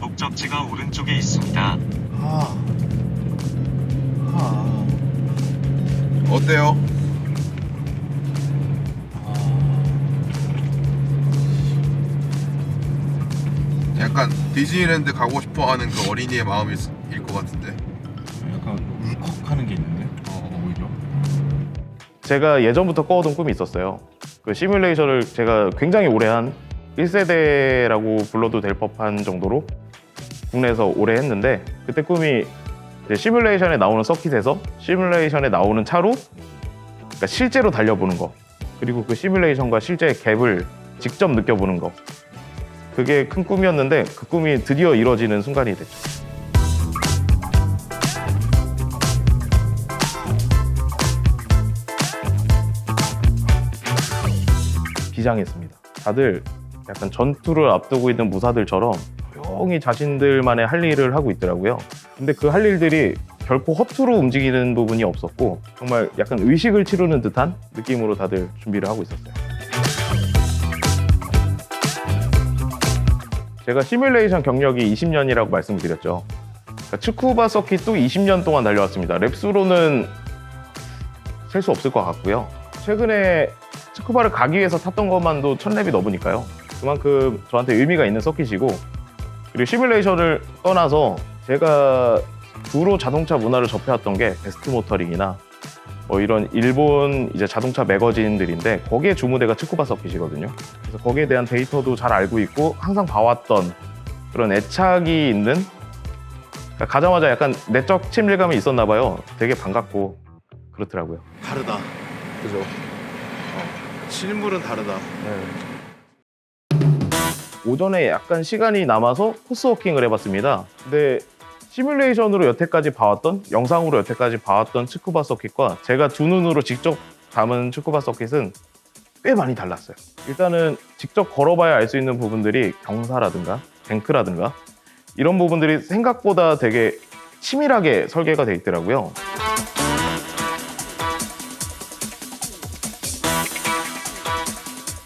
G: 목적지가 오른쪽에 있습니다.
F: 어때요? 약간 디즈니랜드 가고 싶어하는 그 어린이의 마음일 것 같은데.
G: 약간 울컥하는 게 있는데 오히려.
B: 제가 예전부터 꿔오던 꿈이 있었어요. 그 시뮬레이션을 제가 굉장히 오래 한 1세대라고 불러도 될 법한 정도로 국내에서 오래 했는데, 그때 꿈이 이제 시뮬레이션에 나오는 서킷에서 시뮬레이션에 나오는 차로 그러니까 실제로 달려보는 거, 그리고 그 시뮬레이션과 실제 갭을 직접 느껴보는 거, 그게 큰 꿈이었는데 그 꿈이 드디어 이루어지는 순간이 됐죠. 비장했습니다. 다들 약간 전투를 앞두고 있는 무사들처럼 조용히 자신들만의 할 일을 하고 있더라고요. 근데 그 할 일들이 결코 허투루 움직이는 부분이 없었고 정말 약간 의식을 치르는 듯한 느낌으로 다들 준비를 하고 있었어요. 제가 시뮬레이션 경력이 20년이라고 말씀을 드렸죠. 그러니까 츠쿠바 서킷도 20년 동안 달려왔습니다. 랩수로는 셀 수 없을 것 같고요. 최근에 츠쿠바를 가기 위해서 탔던 것만도 1000랩이 넘으니까요. 그만큼 저한테 의미가 있는 서킷이고, 그리고 시뮬레이션을 떠나서 제가 주로 자동차 문화를 접해왔던 게 베스트 모터링이나 뭐 이런 일본 이제 자동차 매거진들인데, 거기에 주무대가 츠쿠바 서킷이거든요. 그래서 거기에 대한 데이터도 잘 알고 있고 항상 봐왔던 그런 애착이 있는, 그러니까 가자마자 약간 내적 친밀감이 있었나 봐요. 되게 반갑고 그렇더라고요.
H: 다르다.
F: 그죠?
H: 실물은 다르다.
B: 오전에 약간 시간이 남아서 코스워킹을 해봤습니다. 근데 시뮬레이션으로 여태까지 봐왔던, 영상으로 여태까지 봐왔던 츠쿠바 서킷과 제가 두 눈으로 직접 담은 츠쿠바 서킷은 꽤 많이 달랐어요. 일단은 직접 걸어봐야 알 수 있는 부분들이 경사라든가 뱅크라든가 이런 부분들이 생각보다 되게 치밀하게 설계가 돼 있더라고요.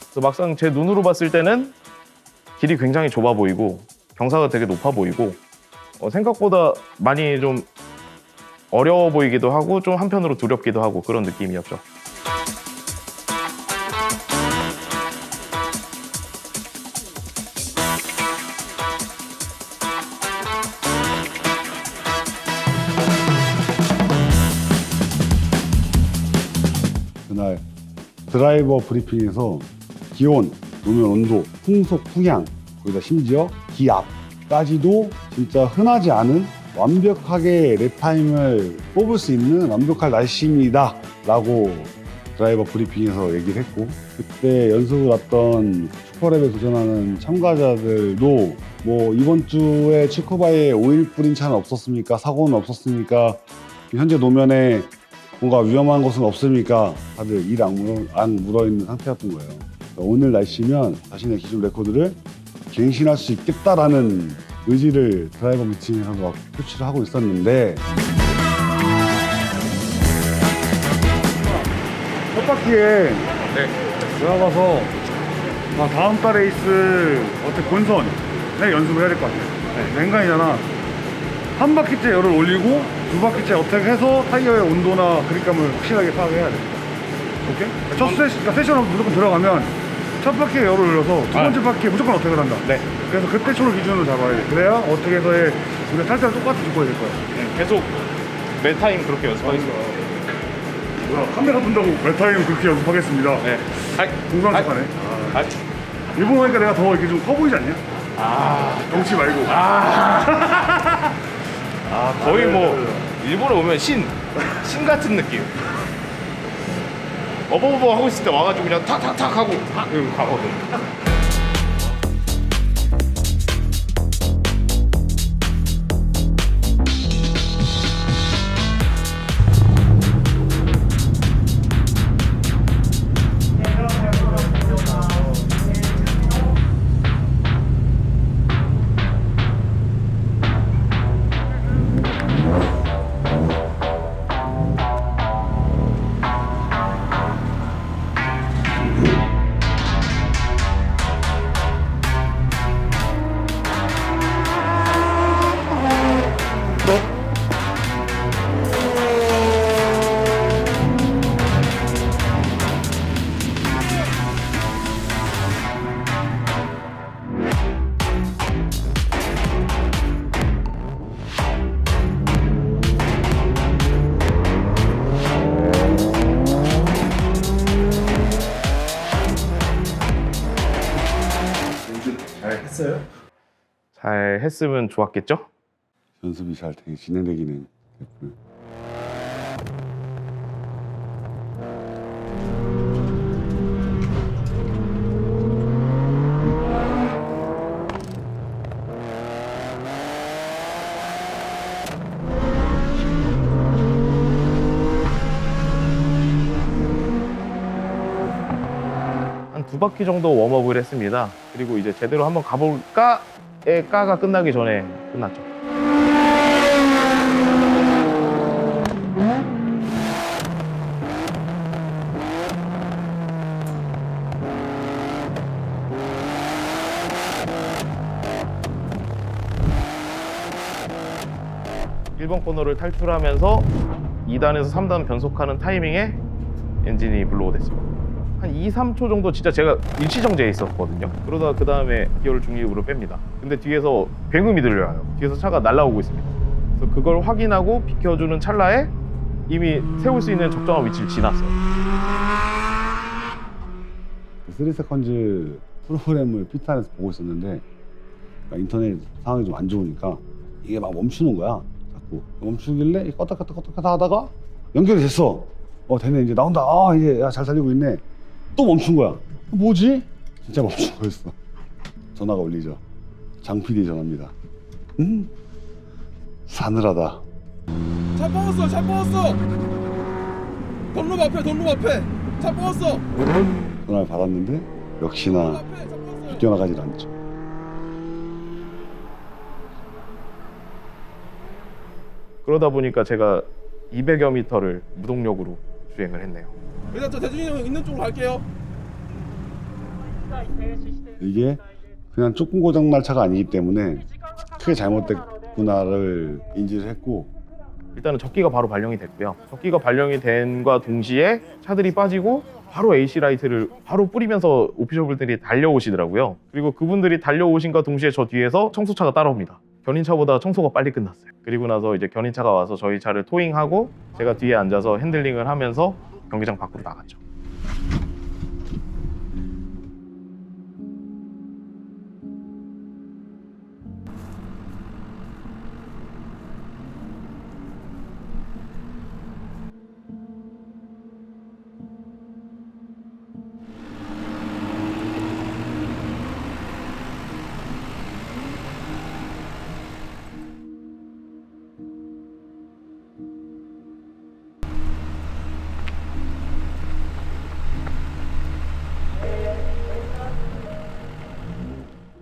B: 그래서 막상 제 눈으로 봤을 때는 길이 굉장히 좁아 보이고 경사가 되게 높아 보이고 생각보다 많이 좀 어려워 보이기도 하고 좀 한편으로 두렵기도 하고 그런 느낌이었죠.
D: 그날 드라이버 브리핑에서 기온, 노면 온도, 풍속, 풍향, 거기다 심지어 기압까지도 진짜 흔하지 않은 완벽하게 랩타임을 뽑을 수 있는 완벽한 날씨입니다 라고 드라이버 브리핑에서 얘기를 했고, 그때 연습을 왔던 슈퍼랩에 도전하는 참가자들도 뭐 이번 주에 츠쿠바에 오일 뿌린 차는 없었습니까? 사고는 없었습니까? 현재 노면에 뭔가 위험한 것은 없습니까? 다들 일 안 물어있는 상태였던 거예요. 오늘 날씨면 자신의 기존 레코드를 갱신할 수 있겠다라는 의지를 드라이버 미팅에서 막 표출을 하고 있었는데, 첫 바퀴에 들어가서 다음 달 레이스 어떻게 본선에 연습을 해야 될 것 같아요. 냉간이잖아. 한 바퀴째 열을 올리고 두 바퀴째 어떻게 해서 타이어의 온도나 그립감을 확실하게 파악해야 돼. 오케이? 첫 세션으로 무조건 들어가면 첫 바퀴에 열을 올려서 두 번째 바퀴에 무조건 어택을 한다.
B: 네.
D: 그래서 그때 초를 기준으로 잡아야 돼. 그래야 어택에서의 우리가 탈 때랑 똑같이 죽어야 될 거야.
B: 계속 매 타임 그렇게 연습하겠습니다.
D: 뭐야, 카메라 본다고 몇 그렇게 연습하겠습니다.
B: 네.
D: 궁금한 척하네. 일본 오니까 내가 더 이렇게 좀 커 보이지 않냐? 덩치 말고.
B: 거의 뭐 일본에 오면 신 같은 느낌. 어버버버 하고 있을 때 와가지고 그냥 탁탁탁 하고 이러고 가거든. 잘 했으면 좋았겠죠?
A: 연습이 잘 진행되기는 했고요.
B: 한 2바퀴 정도 웜업을 했습니다. 그리고 이제 제대로 한번 가볼까의 까가 끝나기 전에 끝났죠. (1번) 코너를 탈출하면서 2단에서 3단 변속하는 타이밍에 엔진이 블로우 됐습니다. 한 2, 3초 정도 진짜 제가 일시정지해 있었거든요. 그러다가 그 다음에 기어를 중립으로 뺍니다. 근데 뒤에서 굉음이 들려요. 뒤에서 차가 날아오고 있습니다. 그래서 그걸 확인하고 비켜주는 찰나에 이미 세울 수 있는 적정한 위치를 지났어요.
A: 3세컨즈 프로그램을 피트안에서 보고 있었는데 그러니까 인터넷 상황이 좀 안 좋으니까 이게 막 멈추는 거야. 자꾸 멈추길래 껐다 하다가 연결이 됐어. 되네, 이제 나온다. 이제 잘 달리고 있네. 또 멈춘 거야. 뭐지? 진짜 멈춘 거였어. 전화가 울리죠. 장 PD 전화입니다. 싸늘하다.
F: 차 뽑았어, 차 뽑았어. 돈룸 앞에 차 뽑았어.
A: 전화를 받았는데 역시나 뛰어나가질 않죠.
B: 그러다 보니까 제가 200여 미터를 무동력으로 주행을 했네요.
F: 일단 저 대준이 형 있는 쪽으로 갈게요.
A: 이게 그냥 조금 고장날 차가 아니기 때문에 크게 잘못됐구나를 인지를 했고,
B: 일단은 적기가 바로 발령이 됐고요. 적기가 발령이 된과 동시에 차들이 빠지고 바로 AC 라이트를 바로 뿌리면서 오피셔블들이 달려오시더라고요. 그리고 그분들이 달려오신과 동시에 저 뒤에서 청소차가 따라옵니다. 견인차보다 청소가 빨리 끝났어요. 그리고 나서 이제 견인차가 와서 저희 차를 토잉하고 제가 뒤에 앉아서 핸들링을 하면서 경기장 밖으로 나갔죠.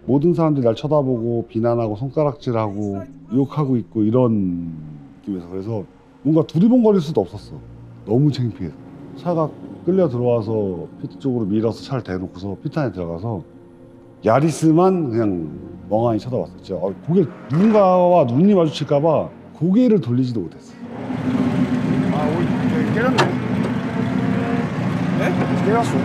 A: 모든 사람들이 날 쳐다보고 비난하고 손가락질하고 욕하고 있고 이런 느낌에서, 그래서 뭔가 두리번거릴 수도 없었어. 너무 창피해서. 차가 끌려 들어와서 피트 쪽으로 밀어서 차를 대놓고서 피트 안에 들어가서 야리스만 그냥 멍하니 쳐다봤어요. 진짜 고개, 누군가와 눈이 마주칠까봐 고개를 돌리지도 못했어.
B: 오이 깨졌네.
F: 네?
B: 깨졌어.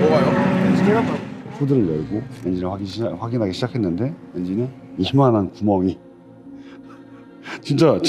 F: 뭐가요?
B: 깨졌다.
A: 후드를 열고 엔진을 확인하기 시작했는데 엔진에 이만한 구멍이 진짜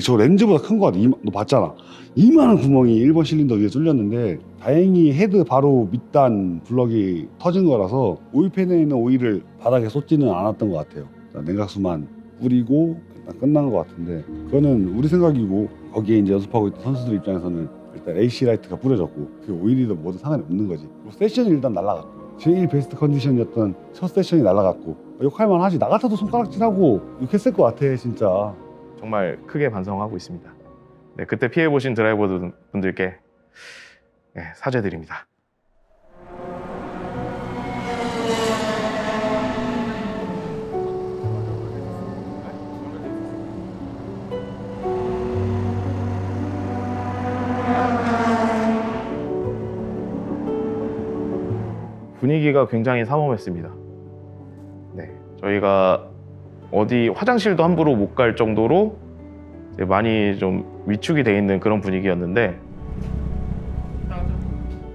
A: 저 렌즈보다 큰 거 같아. 너 봤잖아. 이만한 구멍이 1번 실린더 위에 뚫렸는데 다행히 헤드 바로 밑단 블럭이 터진 거라서 오일팬에 있는 오일을 바닥에 쏟지는 않았던 것 같아요. 냉각수만 뿌리고 일단 끝난 것 같은데, 그거는 우리 생각이고 거기에 이제 연습하고 있던 선수들 입장에서는 일단 AC 라이트가 뿌려졌고 그 오일이든 뭐든 상관이 없는 거지. 세션이 일단 날아갔고 제일 베스트 컨디션이었던 첫 세션이 날아갔고 욕할만 하지. 나 같아도 손가락질하고 욕했을 것 같아 진짜.
B: 정말 크게 반성하고 있습니다. 네, 그때 피해보신 드라이버분들께 사죄드립니다. 분위기가 굉장히 삼엄했습니다. 네, 저희가 어디 화장실도 함부로 못 갈 정도로 이제 많이 좀 위축이 돼 있는 그런 분위기였는데,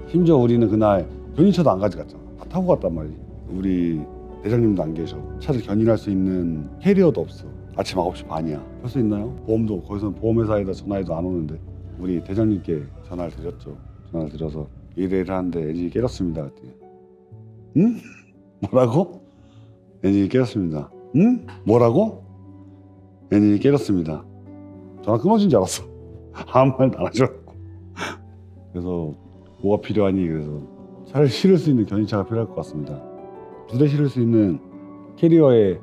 A: 심지어 우리는 그날 견인차도 안 가져갔잖아. 다 타고 갔단 말이지. 우리 대장님도 안 계셔. 차를 견인할 수 있는 캐리어도 없어. 아침 9시 반이야. 할 수 있나요? 보험도 거기서는 보험회사에다 전화해도 안 오는데 우리 대장님께 전화를 드렸죠. 전화를 드려서 이래를 하는데 엔진이 깨졌습니다 그랬더니 응? 뭐라고? 엔진이 깨졌습니다. 응? 뭐라고? 엔진이 깨졌습니다. 전화 끊어진 줄 알았어. 아무 말도 안 하셔갖고. 그래서 뭐가 필요하니? 그래서 차를 실을 수 있는 견인차가 필요할 것 같습니다. 2대 실을 수 있는 캐리어에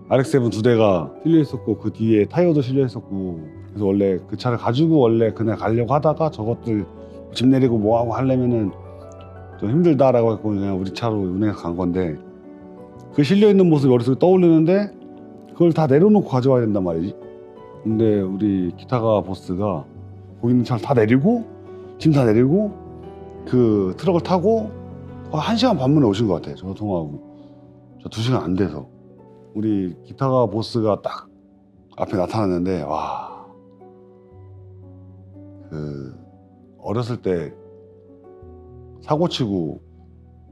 A: RX-7 2대가 실려 있었고 그 뒤에 타이어도 실려 있었고, 그래서 원래 그 차를 가지고 원래 그날 가려고 하다가 저것들 집 내리고 뭐하고 하려면은 좀 힘들다라고 했고 그냥 우리 차로 운행해서 간 건데, 그 실려 있는 모습이 머릿속에 떠오르는데 그걸 다 내려놓고 가져와야 된단 말이지. 근데 우리 기타가 보스가 거기 있는 차를 다 내리고 짐 다 내리고 그 트럭을 타고 1시간 반 만에 오신 것 같아. 전화 통화하고 저 2시간 안 돼서. 우리 기타가 보스가 딱 앞에 나타났는데 와, 그 어렸을 때 사고 치고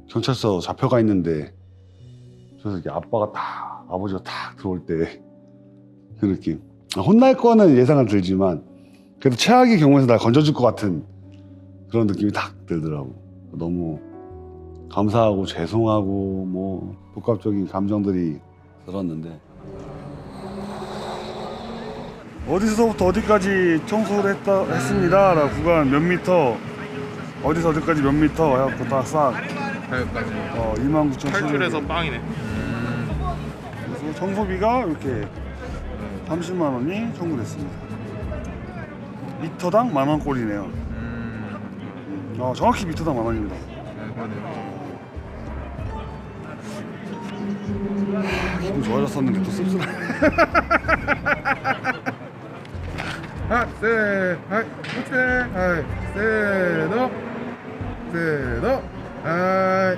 A: 경찰서 잡혀가 있는데 그래서 이렇게 아버지가 탁 들어올 때 그 느낌. 혼날 거는 예상은 들지만 그래도 최악의 경우에서 날 건져줄 것 같은 그런 느낌이 딱 들더라고. 너무 감사하고 죄송하고 뭐 복합적인 감정들이 들었는데.
D: 어디서부터 어디까지 청소를 했습니다 라고 구간 몇 미터 어디서 어디까지 몇 미터 해갖고 다싹
F: 가격까지
D: 29,000원
H: 탈출해서 빵이네.
D: 그래서 청소비가 이렇게 30만 원이 청구됐습니다. 미터당 10,000원 꼴이네요. 정확히 미터당 10,000원입니다. 기분 좋아졌었는데 또 씁쓸하네.
F: 하나 셋 하이 셋 하이 셋업 셋업 하이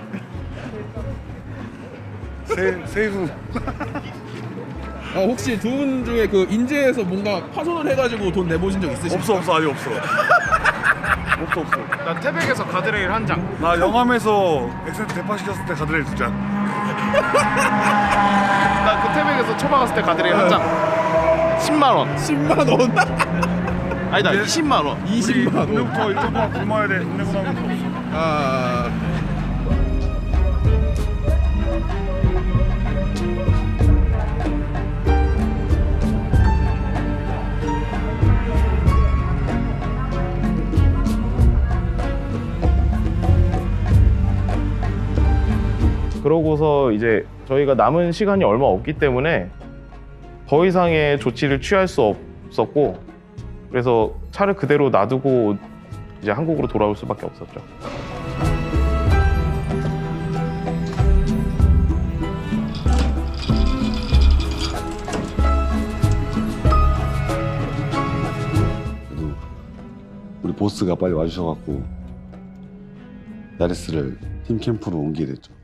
D: 세수
F: 혹시 두 분 중에 그 인제에서 뭔가 파손을 해가지고 돈 내보신 적 있으십니까?
D: 없어 아직 없어. 없어.
H: 나 태백에서 가드레일 한 장.
D: 나 영암에서 엑센트 대파시켰을 때 가드레일 2장.
H: 나 그 태백에서 처박았을 때 가드레일 한 장. 10만 원.
F: 10만 원?
H: 아니다 20만 원.
F: 20만 원.
D: 오늘부터 일정 동안 굶어야 돼. 돈 내고 나면 돈 없어.
F: 아
B: 그러고서 이제 저희가 남은 시간이 얼마 없기 때문에 더 이상의 조치를 취할 수 없었고 그래서 차를 그대로 놔두고 이제 한국으로 돌아올 수밖에 없었죠.
A: 그래도 우리 보스가 빨리 와주셔갖고 야리스를 팀 캠프로 옮기게 됐죠.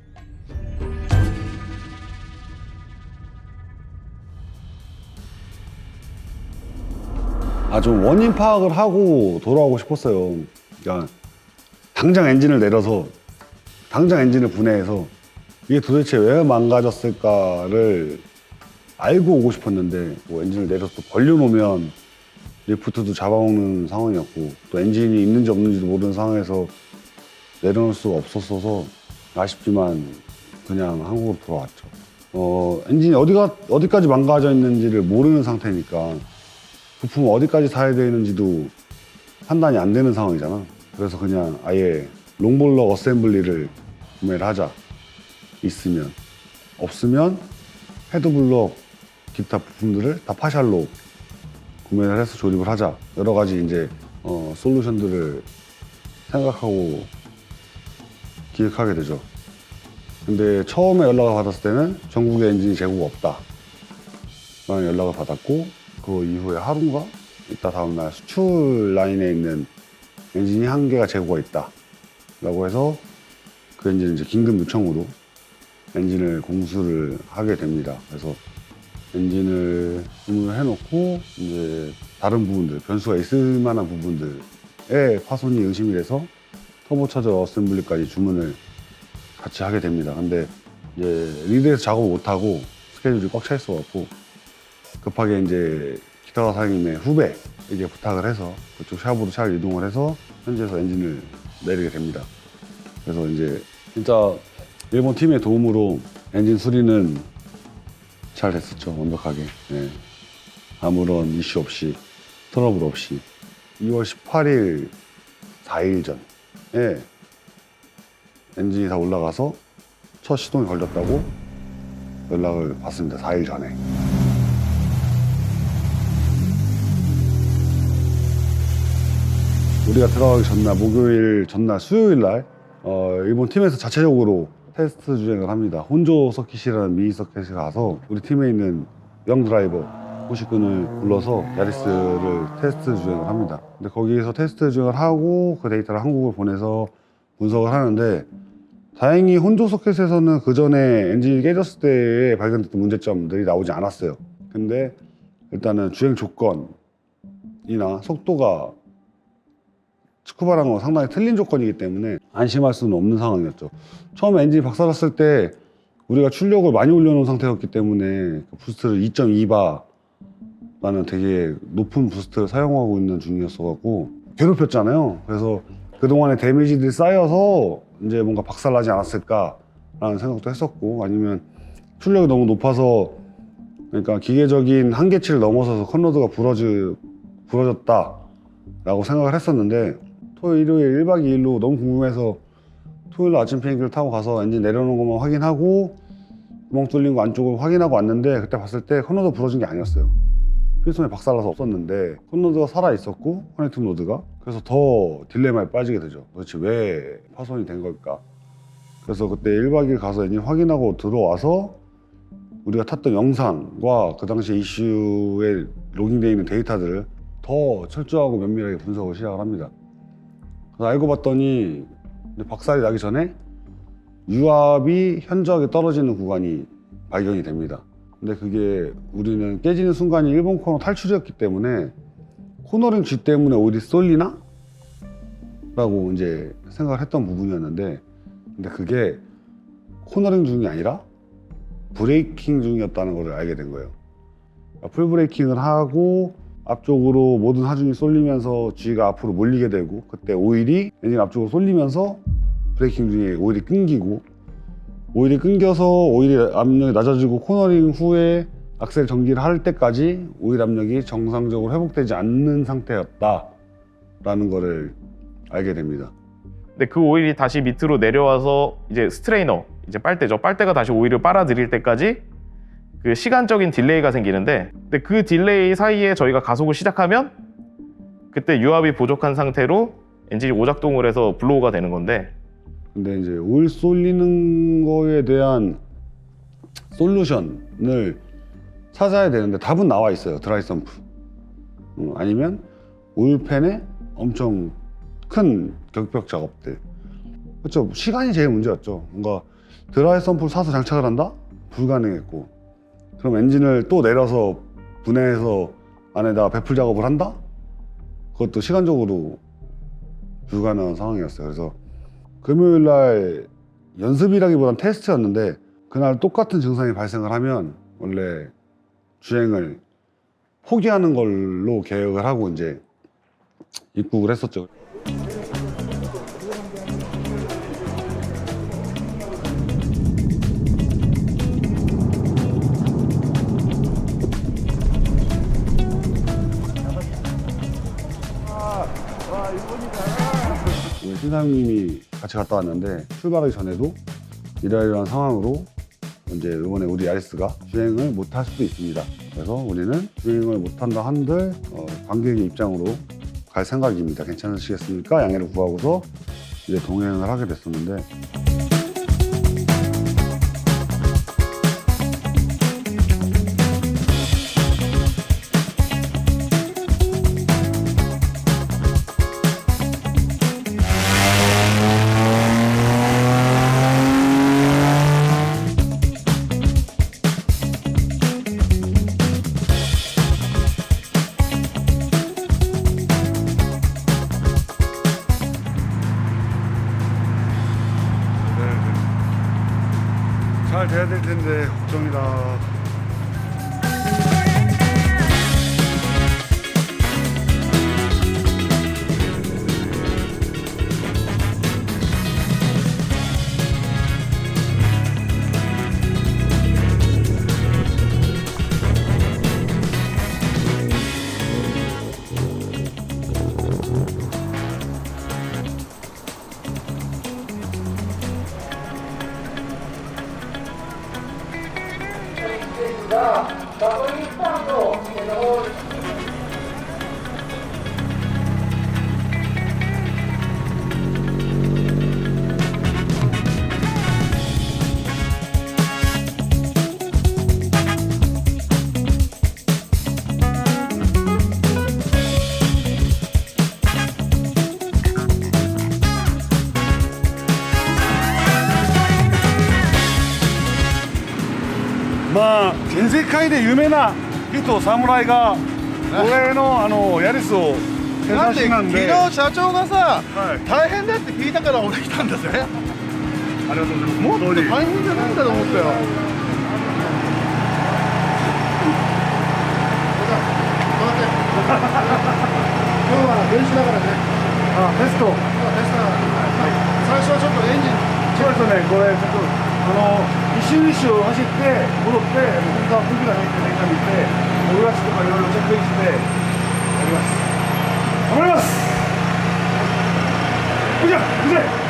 A: 좀 원인 파악을 하고 돌아오고 싶었어요. 그러니까 당장 엔진을 내려서 당장 엔진을 분해해서 이게 도대체 왜 망가졌을까를 알고 오고 싶었는데 뭐 엔진을 내려서 또 벌려놓으면 리프트도 잡아먹는 상황이었고 또 엔진이 있는지 없는지도 모르는 상황에서 내려놓을 수가 없었어서 아쉽지만 그냥 한국으로 돌아왔죠. 엔진이 어디까지 망가져 있는지를 모르는 상태니까 부품을 어디까지 사야 되는지도 판단이 안 되는 상황이잖아. 그래서 그냥 아예 롱볼럭 어셈블리를 구매를 하자. 있으면. 없으면 헤드블럭 기타 부품들을 다 파샬로 구매를 해서 조립을 하자. 여러 가지 이제 솔루션들을 생각하고 기획하게 되죠. 근데 처음에 연락을 받았을 때는 전국에 엔진이 재고가 없다 라는 연락을 받았고 그 이후에 하루인가 있다 다음날 수출 라인에 있는 엔진이 한 개가 재고가 있다 라고 해서 그 엔진을 이제 긴급 요청으로 엔진을 공수를 하게 됩니다. 그래서 엔진을 주문을 해놓고 이제 다른 부분들 변수가 있을 만한 부분들에 파손이 의심이 돼서 터보차저 어셈블리까지 주문을 같이 하게 됩니다. 근데 이제 리드에서 작업을 못하고 스케줄이 꽉 차 있어갖고 급하게 이제 기타 사장님의 후배에게 부탁을 해서 그쪽 샵으로 차를 이동을 해서 현지에서 엔진을 내리게 됩니다. 그래서 이제 진짜 일본 팀의 도움으로 엔진 수리는 잘 됐었죠. 완벽하게. 네. 아무런 이슈 없이 트러블 없이 2월 18일 4일 전에 엔진이 다 올라가서 첫 시동이 걸렸다고 연락을 받습니다. 4일 전에. 우리가 들어가기 전날, 목요일 전날, 수요일 날 일본 팀에서 자체적으로 테스트 주행을 합니다. 혼조 서킷이라는 미니 서킷에 가서 우리 팀에 있는 영 드라이버 호시군을 불러서 야리스를 테스트 주행을 합니다. 근데 거기에서 테스트 주행을 하고 그 데이터를 한국으로 보내서 분석을 하는데 다행히 혼조 서킷에서는 그 전에 엔진이 깨졌을 때 발견됐던 문제점들이 나오지 않았어요. 근데 일단은 주행 조건이나 속도가 스쿠바랑은 상당히 틀린 조건이기 때문에 안심할 수는 없는 상황이었죠. 처음에 엔진이 박살났을 때 우리가 출력을 많이 올려놓은 상태였기 때문에 부스트를 2.2바라는 되게 높은 부스트를 사용하고 있는 중이었어갖고 괴롭혔잖아요. 그래서 그동안의 데미지들이 쌓여서 이제 뭔가 박살나지 않았을까라는 생각도 했었고, 아니면 출력이 너무 높아서 그러니까 기계적인 한계치를 넘어서서 컨로드가 부러졌다라고 생각을 했었는데, 토요일, 일요일 1박 2일로 너무 궁금해서 토요일 아침 비행기를 타고 가서 엔진 내려놓은 것만 확인하고 구멍 뚫린 거 안쪽을 확인하고 왔는데, 그때 봤을 때 컨로드 부러진 게 아니었어요. 필손이 박살나서 없었는데 컨로드가 살아있었고, 커넥팅 로드가. 그래서 더 딜레마에 빠지게 되죠. 도대체 왜 파손이 된 걸까? 그래서 그때 1박 2일 가서 엔진 확인하고 들어와서 우리가 탔던 영상과 그 당시 이슈에 로깅되어 있는 데이터들을 더 철저하고 면밀하게 분석을 시작을 합니다. 그래서 알고 봤더니 박살이 나기 전에 유압이 현저하게 떨어지는 구간이 발견이 됩니다. 근데 그게 우리는 깨지는 순간이 일본 코너 탈출이었기 때문에 코너링 G 때문에 오일이 쏠리나? 라고 이제 생각을 했던 부분이었는데, 근데 그게 코너링 중이 아니라 브레이킹 중이었다는 걸 알게 된 거예요. 그러니까 풀 브레이킹을 하고 앞쪽으로 모든 하중이 쏠리면서 G가 앞으로 몰리게 되고, 그때 오일이 엔진 앞쪽으로 쏠리면서 브레이킹 중에 오일이 끊기고, 오일이 끊겨서 오일이 압력이 낮아지고 코너링 후에 악셀 정지를 할 때까지 오일 압력이 정상적으로 회복되지 않는 상태였다라는 거를 알게 됩니다.
B: 근데 그 오일이 다시 밑으로 내려와서 이제 스트레이너, 이제 빨대죠. 빨대가 다시 오일을 빨아들일 때까지 그 시간적인 딜레이가 생기는데, 근데 그 딜레이 사이에 저희가 가속을 시작하면 그때 유압이 부족한 상태로 엔진이 오작동을 해서 블로우가 되는 건데,
A: 근데 이제 오일 쏠리는 거에 대한 솔루션을 찾아야 되는데 답은 나와 있어요. 드라이 펌프. 아니면 오일팬에 엄청 큰 격벽 작업들. 그렇죠. 시간이 제일 문제였죠. 뭔가 드라이 펌프를 사서 장착을 한다? 불가능했고, 그럼 엔진을 또 내려서 분해해서 안에다 배풀 작업을 한다? 그것도 시간적으로 불가능한 상황이었어요. 그래서 금요일 날 연습이라기보단 테스트였는데, 그날 똑같은 증상이 발생을 하면 원래 주행을 포기하는 걸로 계획을 하고 이제 입국을 했었죠. 신사님이 같이 갔다 왔는데, 출발하기 전에도 이러이러한 상황으로 이제 이번에 우리 야리스가 주행을 못 할 수도 있습니다. 그래서 우리는 주행을 못한다 한들 관객의 입장으로 갈 생각입니다. 괜찮으시겠습니까? 양해를 구하고서 이제 동행을 하게 됐었는데, 잘 돼야 될 텐데 걱정이다.まあ全世界で有名な人侍が俺のヤリスを
D: 회사 신한데
H: 昨日社長がさ、大変だって聞いたから俺来たんだぜ。
D: ありがとうございます
H: もっと
D: 本当に
H: 大変じゃないんだと思ったよ。今日は練習だからね。
D: あテスト
H: テストだから。最初はちょっとエンジン
D: そうですねこれちょっと一周一周走って戻って本当は空気がないって電車見てオルガスとかいろいろチェックインしてやります頑張りますよいしょ行くぜ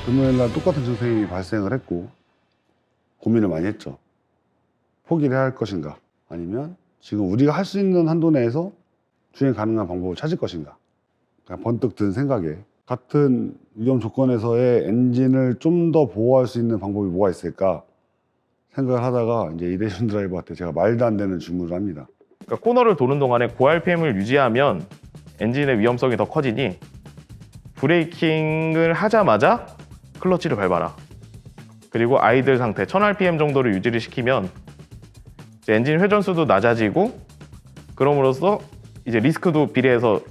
D: 금요일날 똑같은 증상이 발생을 했고 고민을 많이 했죠. 포기를 해야 할 것인가 아니면 지금 우리가 할 수 있는 한도 내에서 주행 가능한 방법을 찾을 것인가. 그냥 번뜩 든 생각에 같은 위험 조건에서의 엔진을 좀 더 보호할 수 있는 방법이 뭐가 있을까 생각을 하다가 이제 이대준 드라이버한테 제가 말도 안 되는 질문을 합니다.
B: 그러니까 코너를 도는 동안에 고RPM을 유지하면 엔진의 위험성이 더 커지니 브레이킹을 하자마자 클러치를 밟아라. 그리고 아이들 상태 1000rpm 정도를 유지를 시키면 이제 엔진 회전수도 낮아지고 그럼으로써 이제 리스크도 비례해서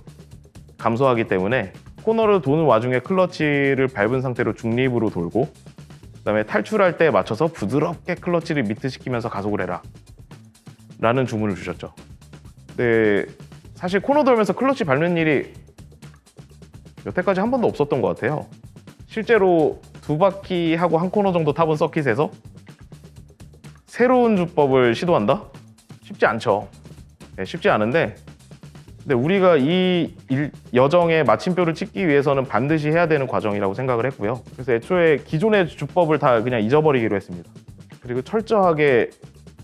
B: 감소하기 때문에 코너를 도는 와중에 클러치를 밟은 상태로 중립으로 돌고 그다음에 탈출할 때 맞춰서 부드럽게 클러치를 미트시키면서 가속을 해라 라는 주문을 주셨죠. 근데 사실 코너 돌면서 클러치 밟는 일이 여태까지 한 번도 없었던 것 같아요. 실제로 2바퀴 하고 한 코너 정도 타본 서킷에서 새로운 주법을 시도한다? 쉽지 않죠. 네, 쉽지 않은데 근데 우리가 이 여정의 마침표를 찍기 위해서는 반드시 해야 되는 과정이라고 생각을 했고요. 그래서 애초에 기존의 주법을 다 그냥 잊어버리기로 했습니다. 그리고 철저하게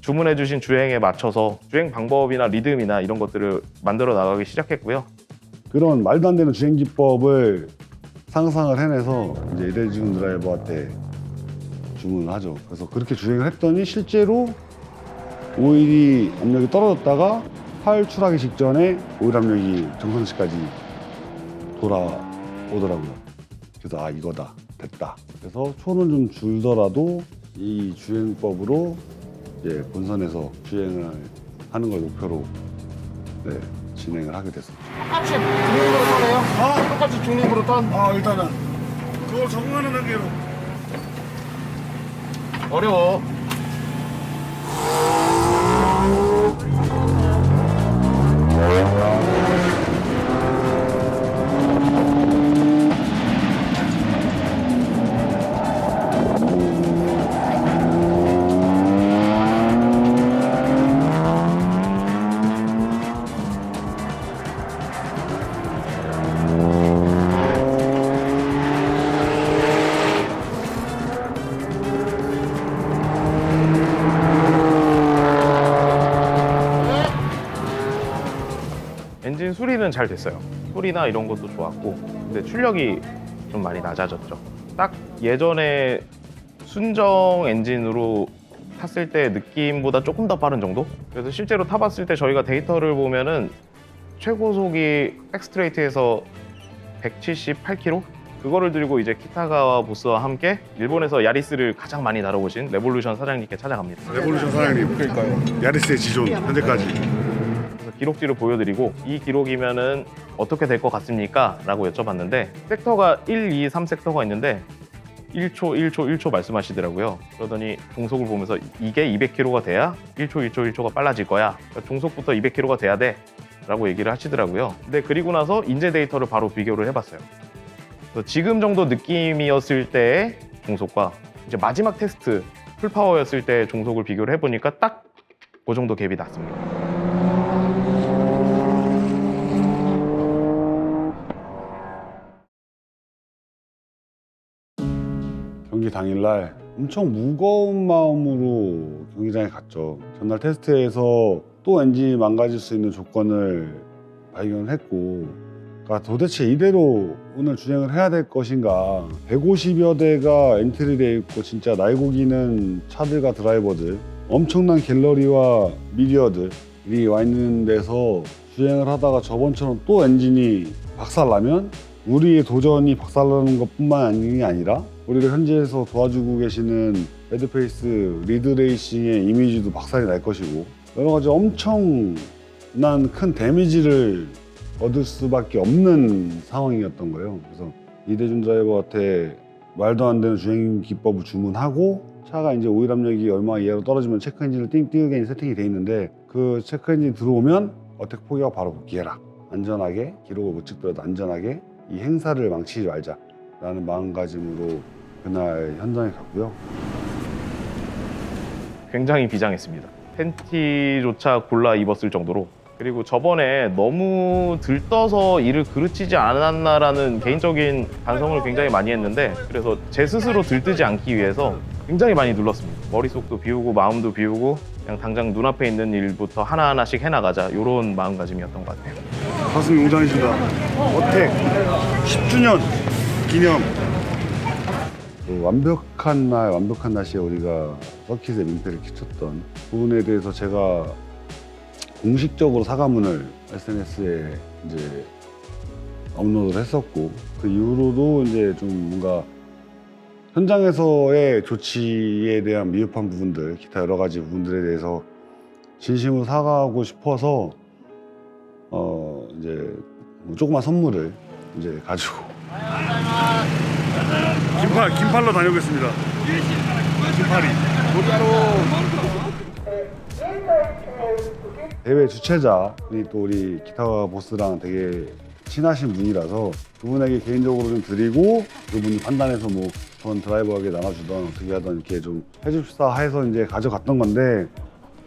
B: 주문해 주신 주행에 맞춰서 주행 방법이나 리듬이나 이런 것들을 만들어 나가기 시작했고요.
A: 그런 말도 안 되는 주행 기법을 상상을 해내서 이제 이대준 드라이버한테 주문을 하죠. 그래서 그렇게 주행을 했더니 실제로 오일이 압력이 떨어졌다가 탈출하기 직전에 오일 압력이 정상치까지 돌아오더라고요. 그래서 아 이거다 됐다. 그래서 초는 좀 줄더라도 이 주행법으로 이제 본선에서 주행을 하는 걸 목표로 네, 진행을 하게 됐습니다.
H: 똑같이 중립으로 타네요. 똑같이 중립으로 탄.
D: 일단은 그걸 적응하는 단계로
H: 어려워.
B: 소리는 잘 됐어요. 소리나 이런 것도 좋았고, 근데 출력이 좀 많이 낮아졌죠. 딱 예전에 순정 엔진으로 탔을 때 느낌보다 조금 더 빠른 정도? 그래서 실제로 타봤을 때 저희가 데이터를 보면은 최고속이 백스트레이트에서 178km? 그거를 들고 이제 키타가와 보스와 함께 일본에서 야리스를 가장 많이 다뤄보신 레볼루션 사장님께 찾아갑니다.
D: 레볼루션 사장님. 그러니까요. 야리스의 지존 현재까지.
B: 그래서 기록지를 보여드리고 이 기록이면은 어떻게 될 것 같습니까? 라고 여쭤봤는데 섹터가 1, 2, 3섹터가 있는데 1초 말씀하시더라고요. 그러더니 종속을 보면서 이게 200km가 돼야 1초가 빨라질 거야. 그러니까 종속부터 200km가 돼야 돼. 라고 얘기를 하시더라고요. 근데 그리고 나서 인제 데이터를 바로 비교를 해봤어요. 그래서 지금 정도 느낌이었을 때의 종속과 이제 마지막 테스트 풀파워였을 때 종속을 비교를 해보니까 딱 그 정도 갭이 났습니다.
A: 경기 당일날 엄청 무거운 마음으로 경기장에 갔죠. 전날 테스트에서 또 엔진이 망가질 수 있는 조건을 발견했고, 그러니까 도대체 이대로 오늘 주행을 해야 될 것인가. 150여 대가 엔트리되어 있고 진짜 날고기는 차들과 드라이버들, 엄청난 갤러리와 미디어들이 와 있는 데서 주행을 하다가 저번처럼 또 엔진이 박살나면 우리의 도전이 박살나는 것뿐만 아니라 우리가 현지에서 도와주고 계시는 레드페이스 리드레이싱의 이미지도 박살이 날 것이고, 여러 가지 엄청난 큰 데미지를 얻을 수밖에 없는 상황이었던 거예요. 그래서 이대준 드라이버한테 말도 안 되는 주행 기법을 주문하고, 차가 이제 오일 압력이 얼마 이하로 떨어지면 체크 엔진을 띄우게 세팅이 돼 있는데, 그 체크 엔진이 들어오면 어택 포기하고 바로 복귀해라. 안전하게, 기록을 못 찍더라도 안전하게 이 행사를 망치지 말자 라는 마음가짐으로 그날 현장에 갔고요.
B: 굉장히 비장했습니다. 팬티조차 골라 입었을 정도로. 그리고 저번에 너무 들떠서 일을 그르치지 않았나라는 개인적인 반성을 굉장히 많이 했는데, 그래서 제 스스로 들뜨지 않기 위해서 굉장히 많이 눌렀습니다. 머릿속도 비우고 마음도 비우고 그냥 당장 눈앞에 있는 일부터 하나하나씩 해나가자, 이런 마음가짐이었던 것 같아요.
D: 가슴이 웅장해진다. 어택 10주년 기념.
A: 그 완벽한 날, 완벽한 날씨에 우리가 서킷에 민폐를 끼쳤던 부분에 대해서 제가 공식적으로 사과문을 SNS에 이제 업로드를 했었고, 그 이후로도 이제 좀 뭔가 현장에서의 조치에 대한 미흡한 부분들, 기타 여러 가지 부분들에 대해서 진심으로 사과하고 싶어서 이제 뭐 조그만 선물을 이제 가지고
D: 긴팔로 다녀오겠습니다. 긴팔이.
A: 대회 주최자이 또 우리 기타 보스랑 되게 친하신 분이라서 그분에게 개인적으로 좀 드리고, 그분이 판단해서 뭐 전 드라이버에게 나눠주던 어떻게 하던 이렇게 좀 해줍시다 해서 이제 가져갔던 건데,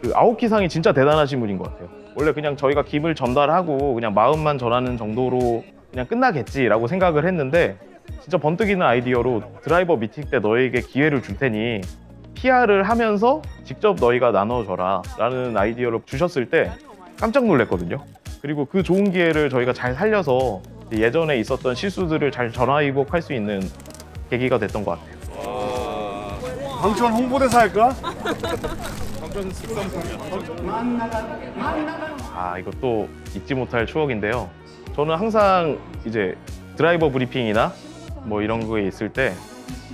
B: 그 아오키상이 진짜 대단하신 분인 것 같아요. 원래 그냥 저희가 기물 전달하고 그냥 마음만 전하는 정도로 그냥 끝나겠지라고 생각을 했는데, 진짜 번뜩이는 아이디어로 드라이버 미팅 때 너에게 기회를 줄 테니 PR을 하면서 직접 너희가 나눠줘라 라는 아이디어를 주셨을 때 깜짝 놀랐거든요. 그리고 그 좋은 기회를 저희가 잘 살려서 예전에 있었던 실수들을 잘 전화위복할 수 있는 계기가 됐던 것 같아요.
D: 방천 홍보대사 할까?
B: 아, 이것도 잊지 못할 추억인데요. 저는 항상 이제 드라이버 브리핑이나 뭐 이런 거에 있을 때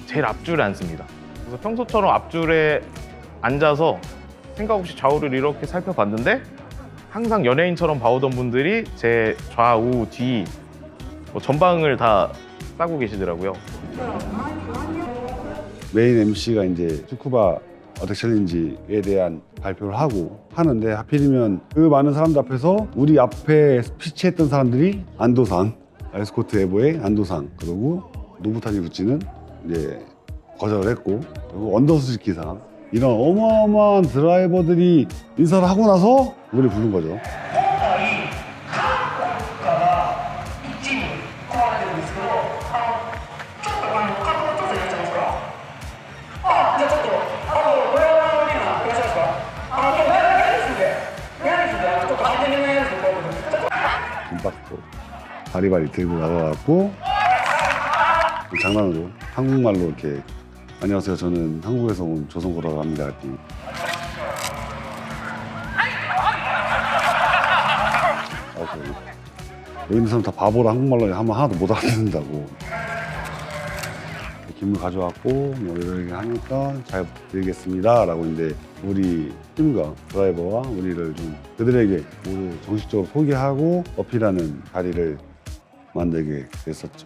B: 제일 앞줄에 앉습니다. 그래서 평소처럼 앞줄에 앉아서 생각 없이 좌우를 이렇게 살펴봤는데, 항상 연예인처럼 봐오던 분들이 제 좌우, 뒤, 뭐 전방을 다 싸고 계시더라고요.
A: 메인 MC가 이제 츠쿠바 어택 챌린지에 대한 발표를 하고 하는데, 하필이면 그 많은 사람들 앞에서 우리 앞에 스피치했던 사람들이 안도상, 에스코트 에보의 안도상, 그리고 노부타니 구찌는 이제 거절을 했고, 그리고 언더스즈키상, 이런 어마어마한 드라이버들이 인사를 하고 나서 우리 부른 거죠. 김박도 바리바리 들고 나가갖고 장난으로 한국말로 이렇게 안녕하세요 저는 한국에서 온 조성고라고 합니다 했더니 여기 있는 사람 다 바보라 한국말로 하면 하나도 못 알아듣는다고. 김을 가져왔고 뭐 이렇게 하니까 잘 부탁드리겠습니다 라고 했는데 우리 팀과 드라이버와 우리를 좀 그들에게 모두 정식적으로 소개하고 어필하는 자리를 만들게 됐었죠.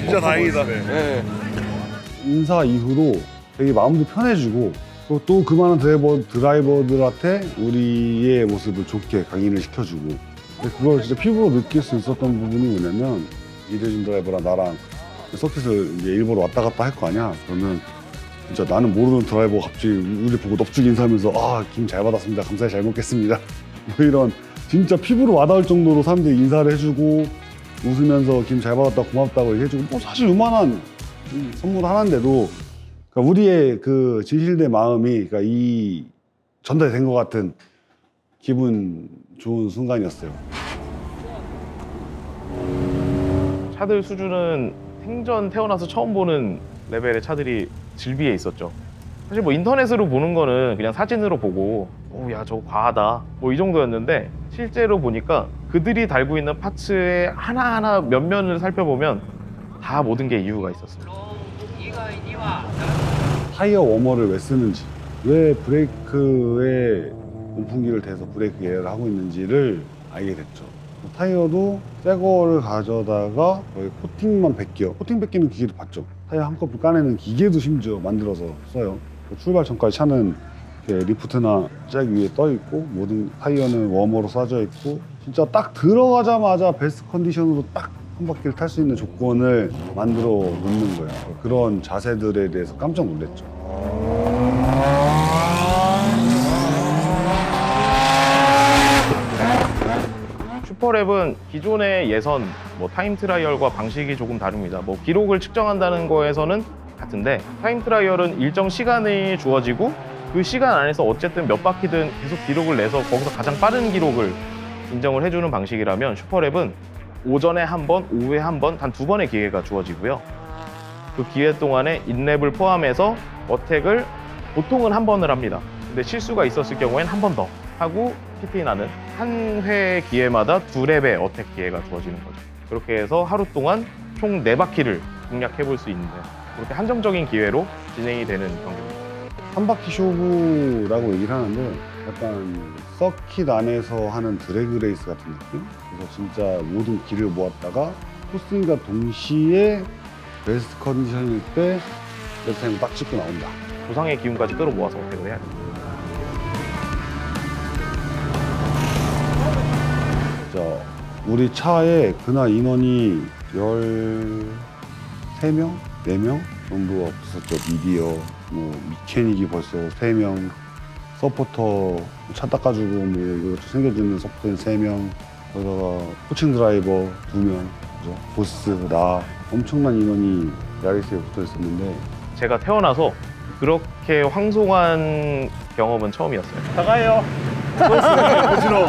D: 진짜 다행이다.
A: 인사 이후로 되게 마음도 편해지고 또 그 많은 드라이버들한테 우리의 모습을 좋게 각인을 시켜주고 근데 그걸 진짜 피부로 느낄 수 있었던 부분이 뭐냐면 이대준 드라이버랑 나랑 서킷을 이제 일부러 왔다 갔다 할 거 아니야. 그러면 진짜 나는 모르는 드라이버가 갑자기 우리 보고 넙죽 인사하면서 아, 김 잘 받았습니다. 감사히 잘 먹겠습니다. 뭐 이런 진짜 피부로 와닿을 정도로 사람들이 인사를 해주고 웃으면서 김 잘 받았다 고맙다고 얘기해주고 뭐 사실 요만한 선물 하나인데도 그러니까 우리의 그 진실된 마음이 그러니까 이 전달이 된 것 같은 기분 좋은 순간이었어요.
B: 차들 수준은 생전 태어나서 처음 보는 레벨의 차들이 질비해 있었죠. 사실 뭐 인터넷으로 보는 거는 그냥 사진으로 보고 오, 야 저거 과하다 뭐 이 정도였는데 실제로 보니까 그들이 달고 있는 파츠의 하나하나 면면을 살펴보면 다 모든 게 이유가 있었어요.
A: 타이어 워머를 왜 쓰는지, 왜 브레이크에 온풍기를 대서 브레이크 예열을 하고 있는지를 알게 됐죠. 타이어도 새 거를 가져다가 거의 코팅만 벗겨. 코팅 벗기는 기계도 봤죠. 타이어 한꺼풀 까내는 기계도 심지어 만들어서 써요. 출발 전까지 차는 이렇게 리프트나 잭 위에 떠 있고 모든 타이어는 워머로 쏴져 있고 진짜 딱 들어가자마자 베스트 컨디션으로 딱 한 바퀴를 탈 수 있는 조건을 만들어 놓는 거예요. 그런 자세들에 대해서 깜짝 놀랐죠.
B: 슈퍼랩은 기존의 예선, 뭐 타임 트라이얼과 방식이 조금 다릅니다. 뭐 기록을 측정한다는 거에서는 같은데 타임 트라이얼은 일정 시간이 주어지고 그 시간 안에서 어쨌든 몇 바퀴든 계속 기록을 내서 거기서 가장 빠른 기록을 인정을 해주는 방식이라면 슈퍼랩은 오전에 한 번, 오후에 한 번, 단 2번의 기회가 주어지고요. 그 기회 동안에 인랩을 포함해서 어택을 보통은 한 번을 합니다. 근데 실수가 있었을 경우엔 한 번 더 하고 PT나는 한 회 기회마다 2랩의 어택 기회가 주어지는 거죠. 그렇게 해서 하루 동안 총 4바퀴를 공략해 볼 수 있는 그렇게 한정적인 기회로 진행이 되는 경기입니다.
A: 한 바퀴 쇼부라고 얘기를 하는데 약간 서킷 안에서 하는 드래그 레이스 같은 느낌? 그래서 진짜 모든 기를 모았다가 코스팅과 동시에 베스트 컨디션일 때 베스트 타임을 딱 찍고 나온다.
B: 부상의 기운까지 끌어모아서 어택을 해야 됩니다.
A: 진짜 우리 차에 그날 인원이 13명? 4명 정도 없었죠. 미디어, 뭐 미케닉이 벌써 3명, 서포터 차 닦아주고 뭐 이것도 챙겨주는 서포터는 3명, 거기다가 코칭 드라이버 2명, 그죠? 보스, 나 엄청난 인원이 야리스에 붙어 있었는데
B: 제가 태어나서 그렇게 황송한 경험은 처음이었어요.
D: 나가요. 부지러.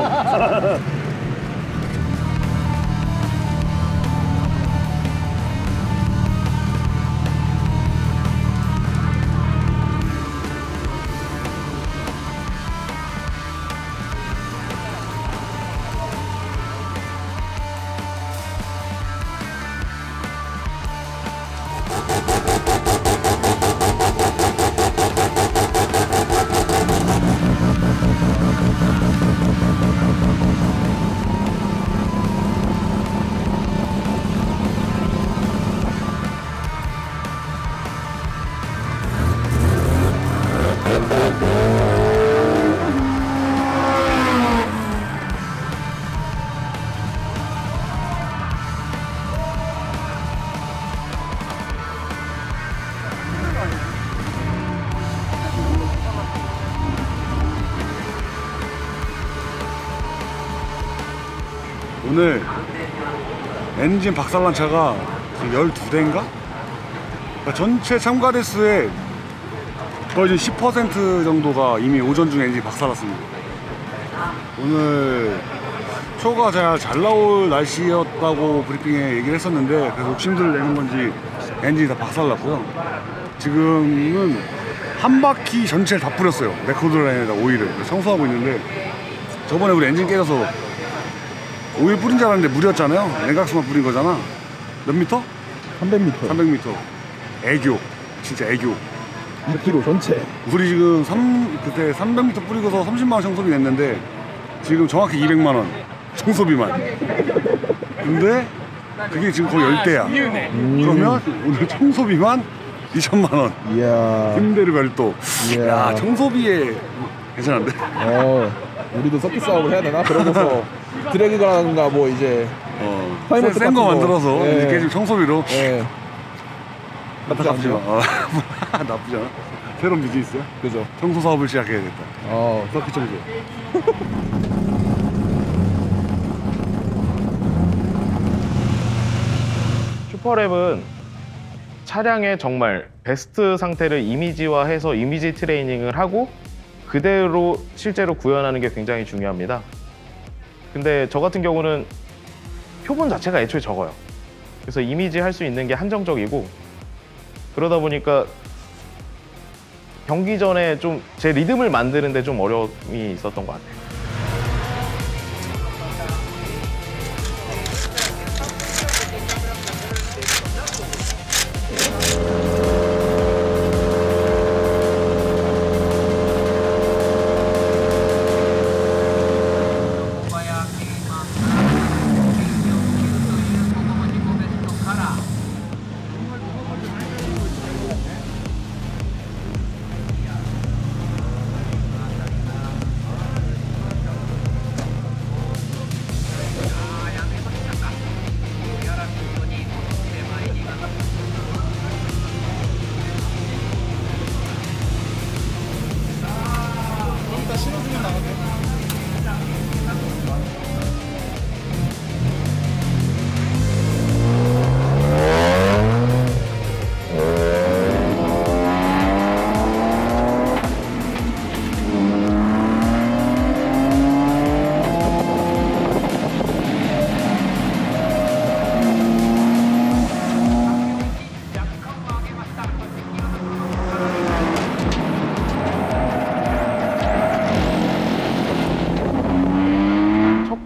D: 오늘 엔진 박살난 차가 지금 12대인가? 그러니까 전체 참가 대수의 거의 10% 정도가 이미 오전 중에 엔진이 박살났습니다. 오늘 표가 잘 나올 날씨였다고 브리핑에 얘기를 했었는데 그래서 욕심들을 내는 건지 엔진이 다 박살났고요. 지금은 한 바퀴 전체를 다 뿌렸어요. 레코드라인에다 오일을 청소하고 있는데, 저번에 우리 엔진 깨져서 오일 뿌린 줄 알았는데 물이었잖아요. 냉각수만 뿌린 거잖아. 몇 미터?
I: 300m.
D: 300m. 애교. 진짜 애교.
I: 2km 전체.
D: 우리 지금 그때 300m 뿌리고서 30만 원 청소비 냈는데 지금 정확히 200만 원 청소비만. 근데 그게 지금 거의 10대야. 그러면 오늘 청소비만 2천만 원.
I: 이야.
D: 힘대를 별도.
I: 이야.
D: 야, 청소비에 괜찮은데?
I: 우리도 서킷 싸움을 해야 되나? 그러고서 드래그라든가 뭐 이제 타이머스
D: 센 거
I: 같은 거.
D: 만들어서
I: 예.
D: 이렇게 지금 청소비로.
I: 예. 나쁘지
D: 나쁘지 마.
I: 않죠?
D: 나쁘지 않아. 새로운 비즈니스야?
I: 그죠.
D: 청소 사업을 시작해야겠다. 서킷 청소.
B: 슈퍼랩은 차량의 정말 베스트 상태를 이미지화해서 이미지 트레이닝을 하고 그대로 실제로 구현하는 게 굉장히 중요합니다. 근데 저 같은 경우는 표본 자체가 애초에 적어요. 그래서 이미지 할 수 있는 게 한정적이고, 그러다 보니까 경기 전에 좀 제 리듬을 만드는데 좀 어려움이 있었던 것 같아요.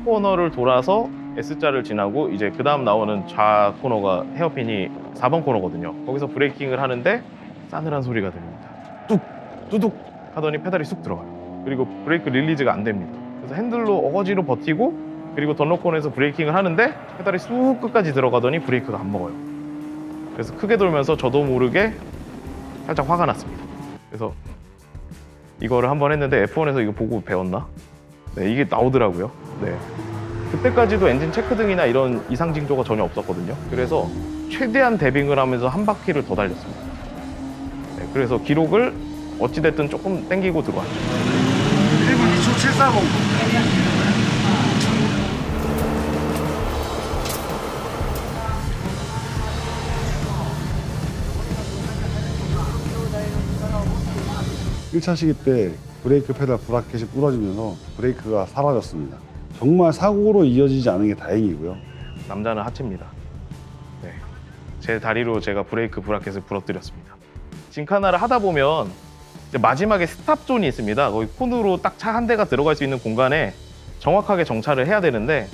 B: 코너를 돌아서 S자를 지나고 이제 그 다음 나오는 좌 코너가 헤어핀이 4번 코너거든요. 거기서 브레이킹을 하는데 싸늘한 소리가 들립니다. 뚝! 뚜둑! 하더니 페달이 쑥 들어가요. 그리고 브레이크 릴리즈가 안 됩니다. 그래서 핸들로 어거지로 버티고, 그리고 던로콘에서 브레이킹을 하는데 페달이 쑥 끝까지 들어가더니 브레이크가 안 먹어요. 그래서 크게 돌면서 저도 모르게 살짝 화가 났습니다. 그래서 이거를 한번 했는데 F1에서 이거 보고 배웠나? 네, 이게 나오더라고요. 네. 그때까지도 엔진 체크등이나 이런 이상 징조가 전혀 없었거든요. 그래서 최대한 데빙을 하면서 한 바퀴를 더 달렸습니다. 네, 그래서 기록을 어찌됐든 조금 땡기고 들어왔죠.
D: 1분 2초 740. 일차 시기 때 브레이크 페달 브라켓이 부러지면서 브레이크가 사라졌습니다. 정말 사고로 이어지지 않은 게 다행이고요.
B: 남자는 하체입니다. 네. 제 다리로 제가 브레이크 브라켓을 부러뜨렸습니다. 짐카나를 하다 보면 이제 마지막에 스탑 존이 있습니다. 거기 콘으로 딱 차 한 대가 들어갈 수 있는 공간에 정확하게 정차를 해야 되는데,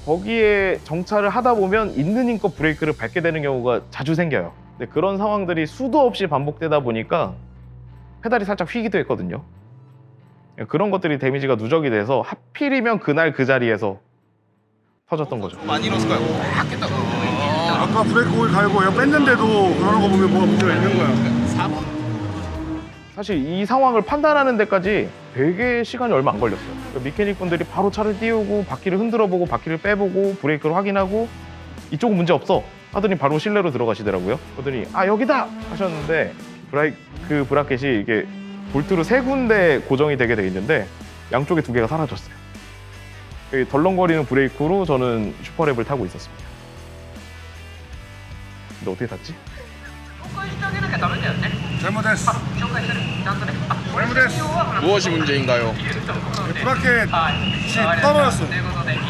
B: 거기에 정차를 하다 보면 있는 힘껏 브레이크를 밟게 되는 경우가 자주 생겨요. 근데 그런 상황들이 수도 없이 반복되다 보니까 페달이 살짝 휘기도 했거든요. 그런 것들이 데미지가 누적이 돼서 하필이면 그날 그 자리에서 터졌던 거죠.
F: 많이 넣었을 거야. 팍 했다가.
D: 아까 브레이크 오일 갈고 이거 뺐는데도 그러는 거 보면 뭐가 문제가 있는 거야.
B: 사실 이 상황을 판단하는 데까지 되게 시간이 얼마 안 걸렸어요. 그러니까 미케닉 분들이 바로 차를 띄우고 바퀴를 흔들어 보고 바퀴를 빼보고 브레이크를 확인하고 이쪽은 문제 없어 하더니 바로 실내로 들어가시더라고요. 그러더니 아 여기다 하셨는데 그 브라켓이 이게 볼트로 3군데 고정이 되게 돼 있는데 양쪽에 2개가 사라졌어요. 이 덜렁거리는 브레이크로 저는 슈퍼랩을 타고 있었습니다. 근데 어떻게 탔지?
D: 잘못했어. 잘못했어.
I: 무엇이 문제인가요?
D: 브라켓이 떨어졌어.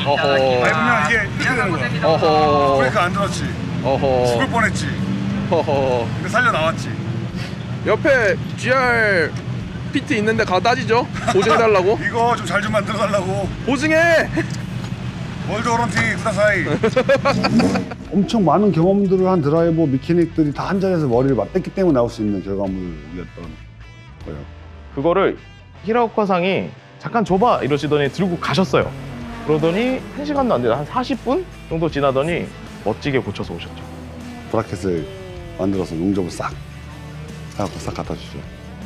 I: 어허.
D: 밟으면 이게 이렇게 되는 거야.
I: 어허.
D: 브레이크 안 들었지.
I: 어허.
D: 죽을 뻔했지.
I: 어허.
D: 근데 살려 나왔지.
I: 옆에 GR 피트 있는데 가 따지죠? 보증해달라고?
D: 이거 좀 잘 좀 만들어 달라고.
I: 보증해!
D: 월드 워런티 구다사이.
A: 엄청 많은 경험들을 한 드라이버 미케닉들이 다 한 자리에서 머리를 맞댔기 때문에 나올 수 있는 결과물이었던 거예요.
B: 그거를 히라오카상이 잠깐 줘봐 이러시더니 들고 가셨어요. 그러더니 1시간도 안 돼요. 한 40분 정도 지나더니 멋지게 고쳐서 오셨죠.
A: 브라켓을 만들어서 용접을 싹 해갖고 싹 갖다 주죠.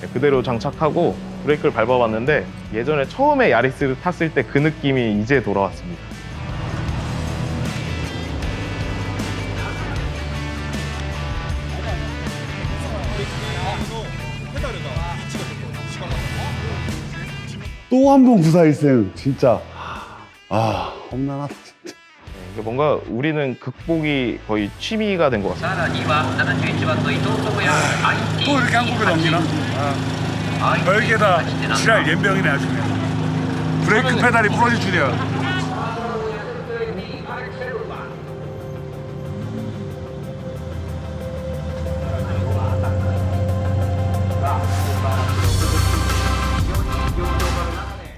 B: 네, 그대로 장착하고 브레이크를 밟아봤는데 예전에 처음에 야리스를 탔을 때 그 느낌이 이제 돌아왔습니다.
A: 또 한 번 94일생 진짜 험난하다 진짜.
B: 이게 뭔가 우리는 극복이 거의 취미가 된 것 같습니다.
D: 또 이렇게 한국에 넘기나? 별개다 지랄 연병이네 아주 그냥. 브레이크 페달이 부러질 줄이야.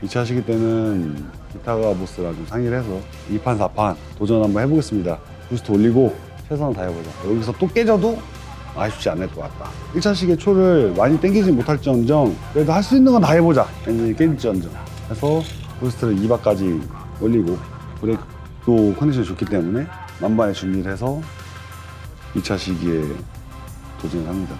A: 이 차 시기 때는 기타가 보스랑 좀 상의를 해서 2판 4판 도전 한번 해보겠습니다. 부스트 올리고 최선을 다해보자. 여기서 또 깨져도 아쉽지 않을 것 같다. 1차 시기에 초를 많이 땡기지 못할지언정 그래도 할 수 있는 건 다 해보자. 엔진이 깨질지언정 해서 부스트를 2바까지 올리고 브레이크도 컨디션이 좋기 때문에 만반의 준비를 해서 2차 시기에 도전을 합니다.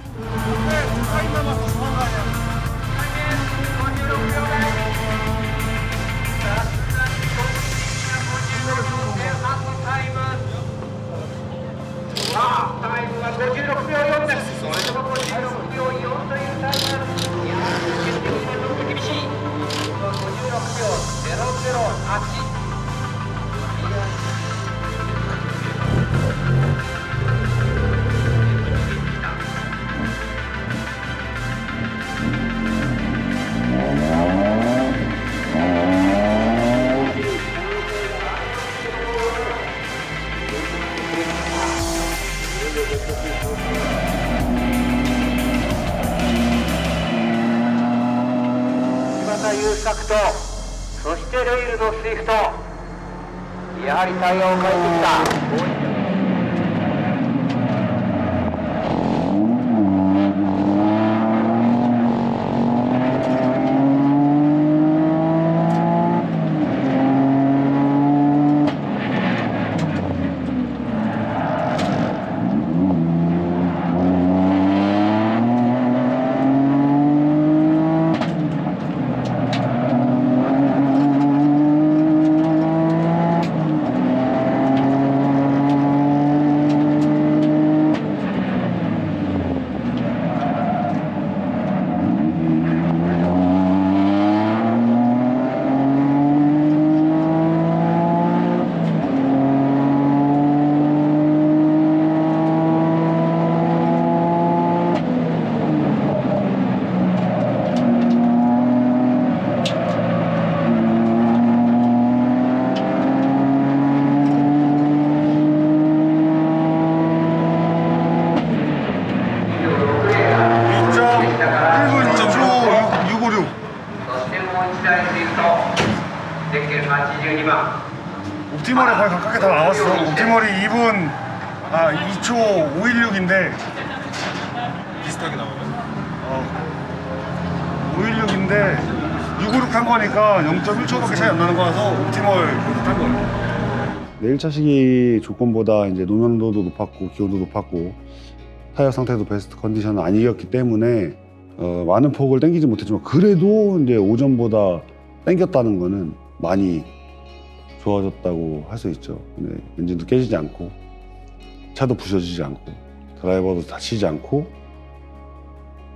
D: 옵티멀에 거의 가깝게 다 나왔어. 옵티멀이 2초 516인데
E: 비슷하게 나오네.
D: 516인데 656 한 거니까 0.1초밖에 차이 안 나는 거라서 옵티멀 비슷한 거예요.
A: 네, 1차 시기 조건보다 이제 노면도도 높았고 기온도 높았고 타이어 상태도 베스트 컨디션은 아니었기 때문에 많은 폭을 당기지 못했지만 그래도 이제 오전보다 당겼다는 거는 많이 좋아졌다고 할 수 있죠. 근데 엔진도 깨지지 않고 차도 부셔지지 않고 드라이버도 다치지 않고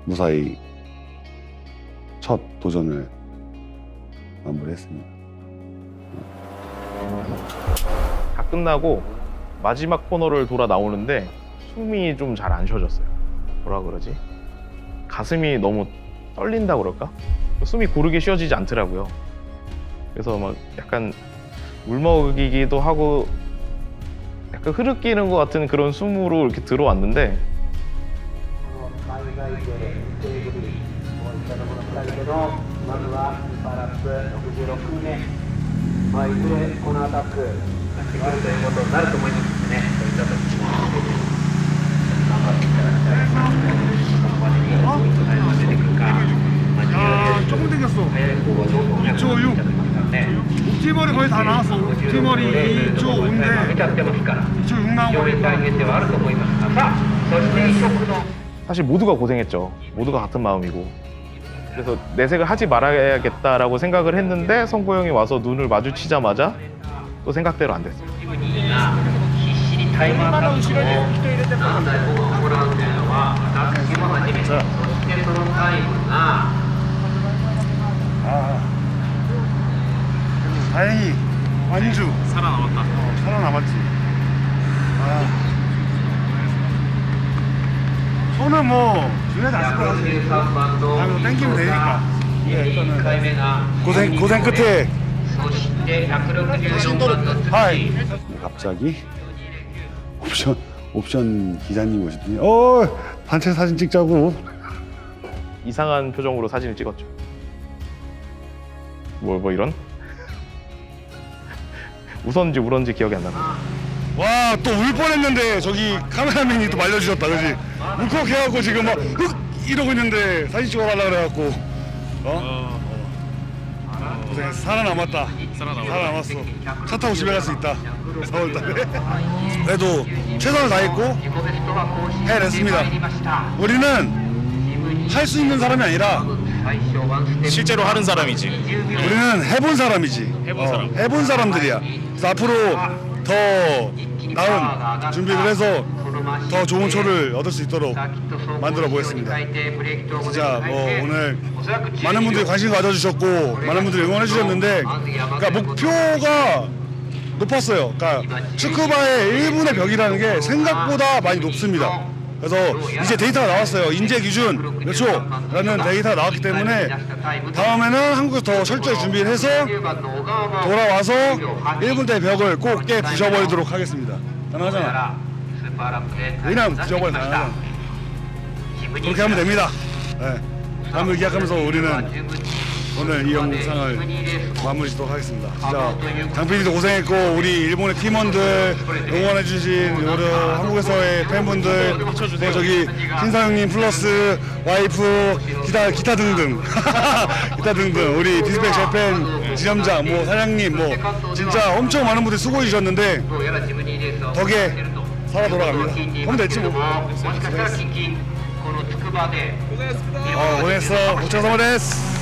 A: 무사히 첫 도전을 마무리했습니다.
B: 다 끝나고 마지막 코너를 돌아 나오는데 숨이 좀 잘 안 쉬어졌어요. 뭐라 그러지? 가슴이 너무 떨린다 그럴까? 숨이 고르게 쉬어지지 않더라고요. 그래서 막 약간 울먹이기도 하고 약간 흐르끼는 것 같은 그런 숨으로 이렇게 들어왔는데
D: 조금 땡겼어. 2초 6. 옥지머리 거의 다 나왔어. 옥지머리 2초 5인데 2초 6 나온 거니까.
B: 사실 모두가 고생했죠. 모두가 같은 마음이고. 그래서 내색을 하지 말아야겠다라고 생각을 했는데 성보 형이 와서 눈을 마주치자마자 또 생각대로 안 됐어요.
D: 다행히 완주
H: 살아남았다.
D: 살아남았지. 손은 뭐 중요하지 않을 거야. 다음에 땡기면 되니까. 일단은 고생 끝에 하이. 갑자기 옵션 기자님 오시더니 단체 사진 찍자고.
B: 이상한 표정으로 사진을 찍었죠. 뭐 이런? 웃었는지 울었는지 기억이 안 납니다.
D: 와, 또 울 뻔했는데 저기 카메라맨이 또 말려주셨다, 그지? 울컥해갖고 지금 막 이러고 있는데 사진 찍어달라 그래갖고 고생했어. 살아남았다. 살아남았어. 차 타고 집에 갈 수 있다. 4월달에. 그래도 최선을 다했고 해냈습니다. 우리는 할 수 있는 사람이 아니라
H: 실제로 하는 사람이지.
D: 우리는 해본 사람이지. 해본 사람들이야. 그래서 앞으로 더 나은 준비를 해서 더 좋은 초를 얻을 수 있도록 만들어 보겠습니다. 진짜 오늘 많은 분들이 관심 가져주셨고 많은 분들이 응원해 주셨는데, 그러니까 목표가 높았어요. 그러니까 축구바의 1분의 벽이라는 게 생각보다 많이 높습니다. 그래서 이제 데이터가 나왔어요. 인재 기준 몇 초라는 데이터가 나왔기 때문에 다음에는 한국에서 더 철저히 준비를 해서 돌아와서 1분대 벽을 꼭 깨 부셔버리도록 하겠습니다. 가능하잖아. 그냥 부셔버려 가능하잖아. 그렇게 하면 됩니다. 네. 다음을 기약하면서 우리는 오늘 이 영상을 마무리 짓도록 하겠습니다. 진짜 장PD도 고생했고 우리 일본의 팀원들, 응원해주신 여러 한국에서의 팬분들, 또 저기 신사영님 플러스 와이프 기타 등등 기타 등등 우리 디스펙 재팬 지점장, 뭐 사장님, 뭐 진짜 엄청 많은 분들이 수고해 주셨는데 덕에 살아 돌아갑니다. 그럼 됐지 뭐. 고생했어. 고생하셨습니다.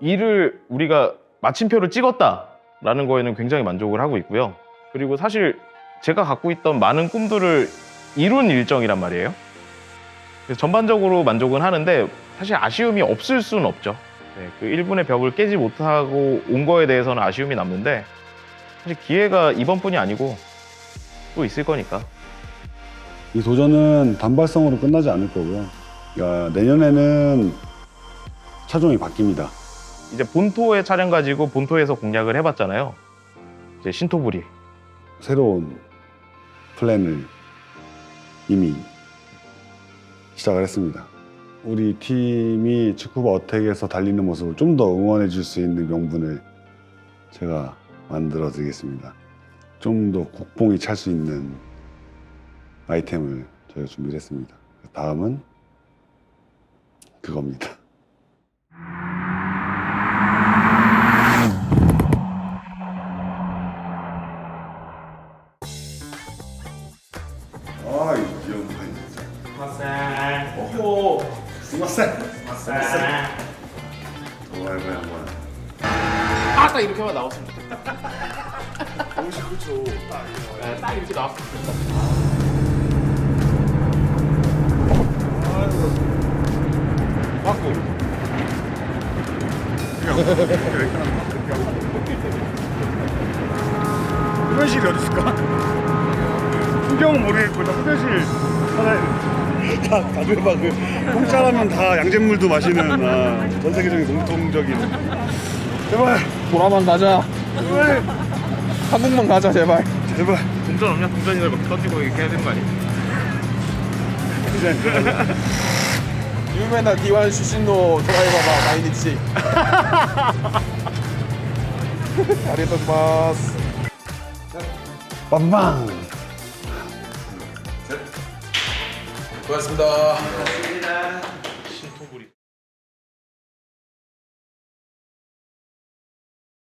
B: 일을 우리가 마침표를 찍었다라는 거에는 굉장히 만족을 하고 있고요. 그리고 사실 제가 갖고 있던 많은 꿈들을 이룬 일정이란 말이에요. 그래서 전반적으로 만족은 하는데 사실 아쉬움이 없을 수는 없죠. 네, 그 1분의 벽을 깨지 못하고 온 거에 대해서는 아쉬움이 남는데 사실 기회가 이번뿐이 아니고 또 있을 거니까.
A: 이 도전은 단발성으로 끝나지 않을 거고요. 그러니까 내년에는 차종이 바뀝니다.
B: 이제 본토의 차량 가지고 본토에서 공략을 해봤잖아요. 이제 신토부리.
A: 새로운 플랜을 이미 시작을 했습니다. 우리 팀이 축구바 어택에서 달리는 모습을 좀 더 응원해 줄 수 있는 명분을 제가 만들어 드리겠습니다. 좀 더 국뽕이 찰 수 있는 아이템을 저희가 준비를 했습니다. 다음은 그겁니다. 아, 이 귀여운 거 진짜. 스마세. 스마세. 좋아요, 뭐야.
H: 딱 이렇게만 나왔으면 좋겠다. 59초. 딱 이렇게 나왔으면 좋겠다. 맞고.
D: 흡연실이 어디 있을까? 풍경은 모르겠고 나 흡연실 다들 막그 공짜라면 다 양잿물도 마시는 전 세계적인 공통적인 제발
I: 보라만 가자.
D: 제발
I: 한국만 가자 제발.
D: 제발
H: 동전 없냐? 동전이나 이렇게 던지고 이렇게 해야 되는 거 아니야?
I: 유명한 D1 출신노 드라이버가 마이니치. 아리가토마스.
D: 빵빵
F: 고맙습니다.